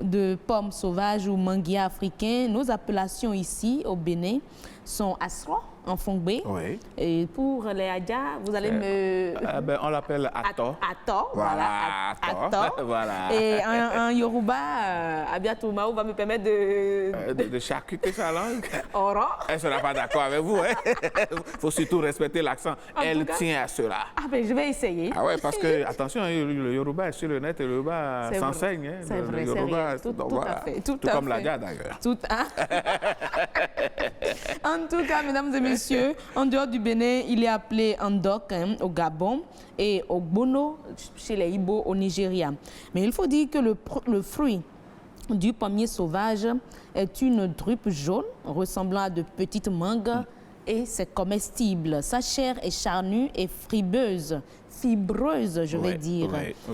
de pomme sauvage ou manguier africain. Nos appellations ici au Bénin sont Asro en Fongbé. Oui. Et pour les Adja, vous allez me... on l'appelle Ato. Ato, voilà. Ato. Voilà. Et en Yoruba, Abiatouma va me permettre de charcuter sa langue. Oro. Elle ne sera pas d'accord avec vous. Il faut surtout respecter l'accent. Elle tient à cela. Ah ben je vais essayer. Ah ouais, parce que, attention, le Yoruba est sur le net et le Yoruba s'enseigne. C'est vrai, c'est vrai. Tout à fait. Tout comme l'Adja d'ailleurs. En tout cas, mesdames et messieurs, en dehors du Bénin, il est appelé Ndok au Gabon et Ogbono chez les Ibo au Nigeria. Mais il faut dire que le fruit du pommier sauvage est une drupe jaune ressemblant à de petites mangues et c'est comestible. Sa chair est charnue et fibreuse, je vais dire.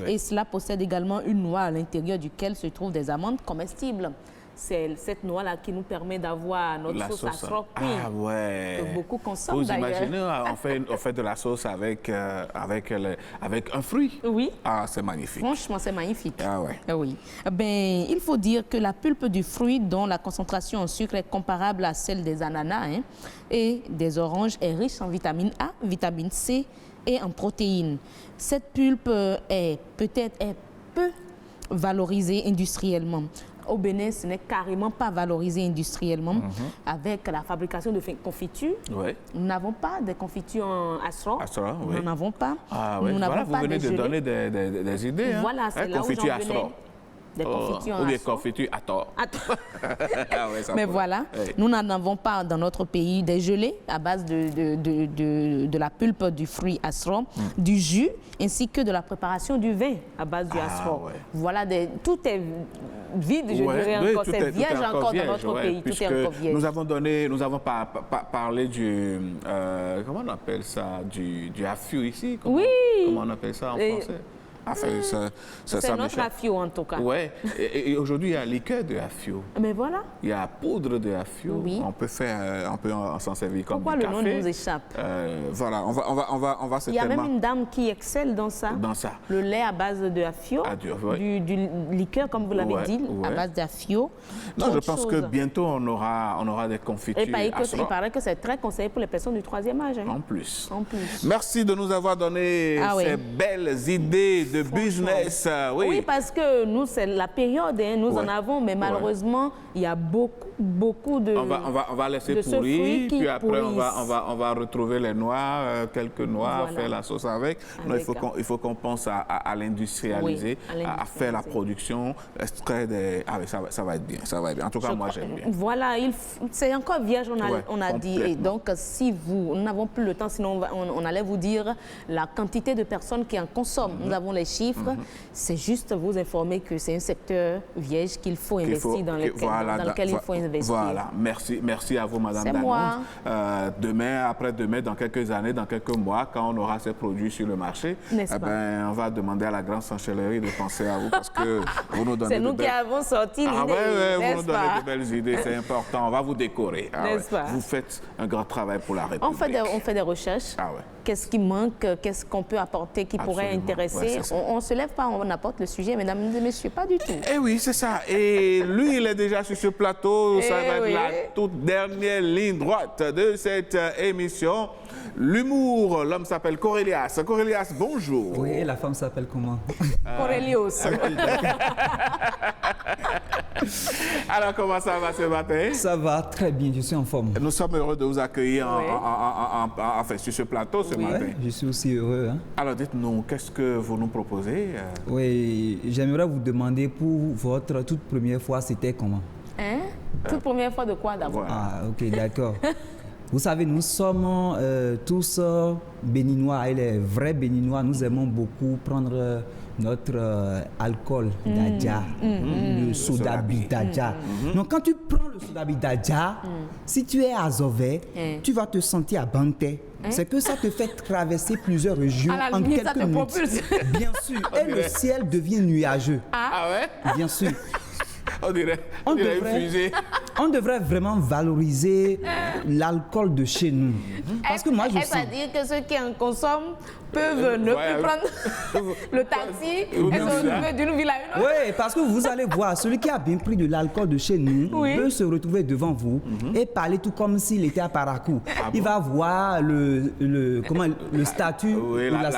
Et cela possède également une noix à l'intérieur duquel se trouvent des amandes comestibles. C'est cette noix-là qui nous permet d'avoir notre sauce à srok. Ah ouais. Que beaucoup consomment d'ailleurs. Vous imaginez, on fait de la sauce avec un fruit. Oui. Ah, c'est magnifique. Franchement, c'est magnifique. Ah ouais. Oui. Ben, il faut dire que la pulpe du fruit, dont la concentration en sucre est comparable à celle des ananas et des oranges, est riche en vitamine A, vitamine C et en protéines. Cette pulpe est peu valorisée industriellement. Au Bénin, ce n'est carrément pas valorisé industriellement. Avec la fabrication de confitures, nous n'avons pas de confitures en Asro. Nous n'en avons pas. Ah, oui. Voilà, vous venez de donner des idées. Voilà, c'est là où j'en venais. Des confitures ou des confitures à tort. Mais voilà, nous n'en avons pas dans notre pays des gelées à base de la pulpe du fruit Asro, du jus, ainsi que de la préparation du vin à base du Asro. Voilà, tout est vide, je dirais encore. C'est vierge encore dans notre pays. Tout est encore vierge. Nous avons parlé du... comment on appelle ça? Du affiou ici? Comment on appelle ça en français? Enfin, c'est notre affiou en tout cas. Oui. Et aujourd'hui, il y a liqueur de affiou. Mais voilà. Il y a poudre de affiou. Oui. On peut s'en servir comme Pourquoi du café? Pourquoi le nom nous échappe? Voilà, on va Il y a même une dame qui excelle dans ça. Dans ça. Le lait à base de affiou. Du liqueur, comme vous l'avez dit, à base d'affiou. Non, je pense que bientôt, on aura des confitures. Il paraît que c'est très conseillé pour les personnes du 3e âge. En plus. Merci de nous avoir donné ces belles idées de business. Oui, parce que nous, c'est la période, nous en avons, mais malheureusement, il y a beaucoup beaucoup de... On va laisser de ce pourrir, fruit qui puis après pourrissent. on va retrouver les noix, quelques noix, Voilà. faire la sauce avec. Non, il faut qu'on pense à l'industrialiser, Oui, à faire la production, extraire des... Ah oui, ça va être bien, ça va être bien. En tout cas, moi j'aime bien. Voilà, c'est encore vierge, on a dit. Et donc, si nous n'avons plus le temps, sinon on allait vous dire la quantité de personnes qui en consomment. Nous avons les chiffres. C'est juste vous informer que c'est un secteur vierge qu'il faut investir, dans lequel il faut investir. Voilà, merci à vous, Madame C'est Danon. moi. Demain, après-demain, dans quelques années, dans quelques mois, quand on aura ces produits sur le marché, on va demander à la grande chancellerie de penser à vous parce que vous nous donnez c'est nous qui avons sorti l'idée. Vous nous donnez de belles idées, c'est important. On va vous décorer. Vous faites un grand travail pour la République. On fait des recherches. Qu'est-ce qui manque? Qu'est-ce qu'on peut apporter qui pourrait intéresser? On ne se lève pas, on apporte le sujet, mesdames et messieurs, pas du tout. Eh oui, c'est ça. Et lui, il est déjà sur ce plateau. Ça va être la toute dernière ligne droite de cette émission. L'humour, l'homme s'appelle Corélias. Corélias, bonjour. Oui, et la femme s'appelle comment? Corélios. Alors, comment ça va ce matin? Ça va très bien, je suis en forme. Nous sommes heureux de vous accueillir sur ce plateau ce matin. Je suis aussi heureux. Hein? Alors, dites-nous, qu'est-ce que vous nous proposez? Oui, j'aimerais vous demander pour votre toute première fois, c'était comment? Toute première fois de quoi d'abord? Ah, ok, d'accord. Vous savez, nous sommes tous béninois et les vrais béninois, nous aimons beaucoup prendre notre alcool d'Adja, le sodabi d'Adja. Donc quand tu prends le sodabi d'Adja, si tu es azové, tu vas te sentir à Banté. C'est que ça te fait traverser plusieurs régions en quelques minutes. Bien sûr, et le ciel devient nuageux. Ah ouais? Bien sûr. On dirait une fusée. On devrait vraiment valoriser l'alcool de chez nous. Parce que moi, je sens... Elle va dire que ceux qui en consomment peuvent ne plus prendre le taxi et se retrouver d'une ville à une autre. Oui, parce que vous allez voir, celui qui a bien pris de l'alcool de chez nous peut se retrouver devant vous et parler tout comme s'il était à Paracou. Il va voir le statut, la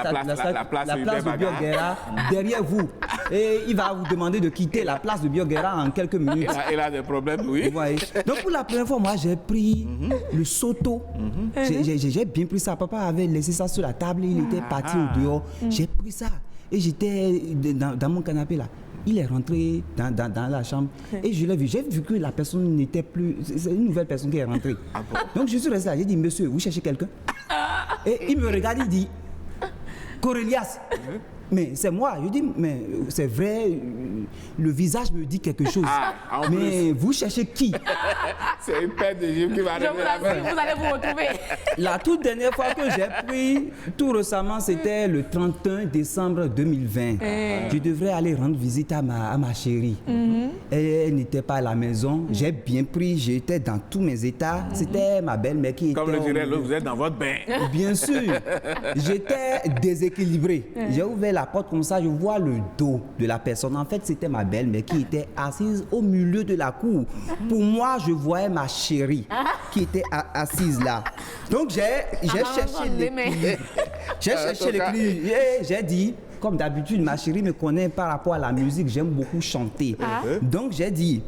place de Bioguera derrière vous. Et il va vous demander de quitter la place de Bioguera en quelques minutes. Il a des problèmes, oui. Vous voyez. Donc pour la première fois, moi j'ai pris le soto. J'ai bien pris ça. Papa avait laissé ça sur la table, il était parti au dehors. J'ai pris ça et j'étais dans mon canapé là. Il est rentré dans la chambre et je l'ai vu. J'ai vu que la personne n'était plus... C'est une nouvelle personne qui est rentrée. Donc je suis resté là. J'ai dit, monsieur, vous cherchez quelqu'un? Et il me regarde, il dit, Corélias. Mais c'est moi. Je dis, mais c'est vrai, le visage me dit quelque chose. Mais vous cherchez qui? C'est une paire de gifs qui va arriver. Vous allez vous retrouver. La toute dernière fois que j'ai pris, tout récemment, c'était le 31 décembre 2020. Je devrais aller rendre visite à ma chérie. Elle n'était pas à la maison. J'ai bien pris, j'étais dans tous mes états. C'était ma belle-mère qui était... Comme le dirait l'autre, vous êtes dans votre bain. Bien sûr. J'étais déséquilibré. J'ai ouvert la porte comme ça, je vois le dos de la personne. En fait, c'était ma belle-mère qui était assise au milieu de la cour. Pour moi, je voyais ma chérie qui était assise là. Donc, j'ai cherché l'équilibre. J'ai cherché l'équilibre. J'ai dit, comme d'habitude, ma chérie me connaît par rapport à la musique. J'aime beaucoup chanter. Donc, j'ai dit,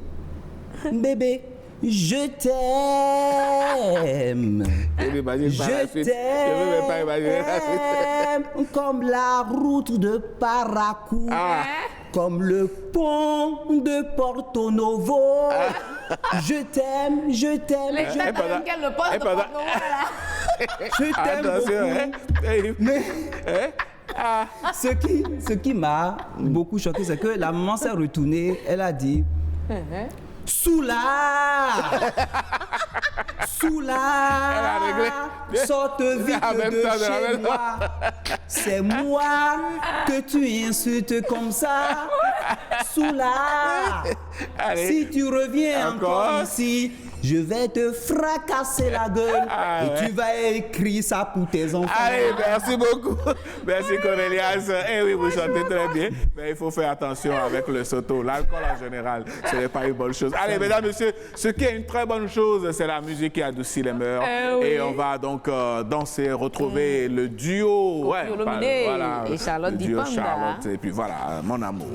bébé, je t'aime. Je t'aime comme la route de Paracou, comme le pont de Porto Novo. Je t'aime, je t'aime, je t'aime. Je t'aime beaucoup. Mais ce qui m'a beaucoup choqué, c'est que la maman s'est retournée, elle a dit Soula, sorte vite de chez moi. C'est moi que tu insultes comme ça. Soula, si tu reviens encore ici, je vais te fracasser la gueule et tu vas écrire ça pour tes enfants. Allez, merci beaucoup. Merci Corélias. Eh oui, vous chantez très bien, mais il faut faire attention avec le soto. L'alcool en général, ce n'est pas une bonne chose. Allez, mesdames, messieurs, ce qui est une très bonne chose, c'est la musique qui adoucit les mœurs. Et on va donc danser, retrouver le duo. Voilà, et Charlotte le duo Dipanda. Charlotte, et puis voilà, mon amour.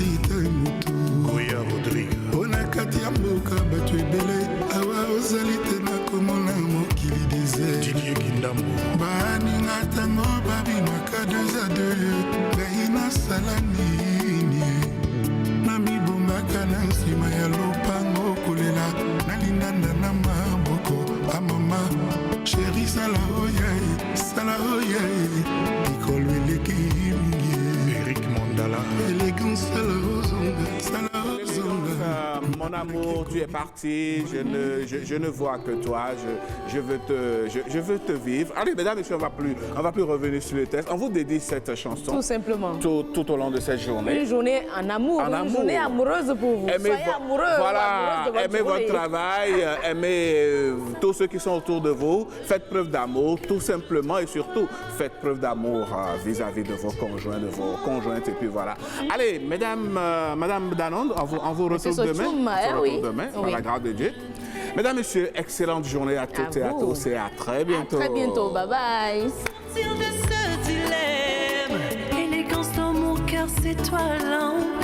sita mutu Goya Rodrigue Ona katia mboka batu ebele Awa ozali te nakomona mokili désert Didier Kindambo Baninga tango babimaka 2 à 2 Ngai nasala nini Namibongaka na nsima ya lopango kolela Nalingana na maboko Amama Chéri sala oyae Ikolo eleki mingi Eric Mondala Élégance sala ozonga Mon amour, tu es parti, je ne vois que toi, je veux te vivre. Allez, mesdames et messieurs, on va plus revenir sur le texte. On vous dédie cette chanson. Tout simplement. Tout au long de cette journée. Une journée en amour, journée amoureuse pour vous. Soyez amoureux. Voilà, amoureuse de aimez votre travail, aimez tous ceux qui sont autour de vous. Faites preuve d'amour, tout simplement, et surtout, faites preuve d'amour vis-à-vis de vos conjoints, de vos conjointes, et puis voilà. Allez, Madame Danonde, on vous retrouve demain. Demain, par la grâce de Dieu. Mesdames, Messieurs, excellente journée à toutes et à tous et à très bientôt. À très bientôt, bye bye. Sortir de ce dilemme, élégance dans mon cœur, c'est toi l'homme.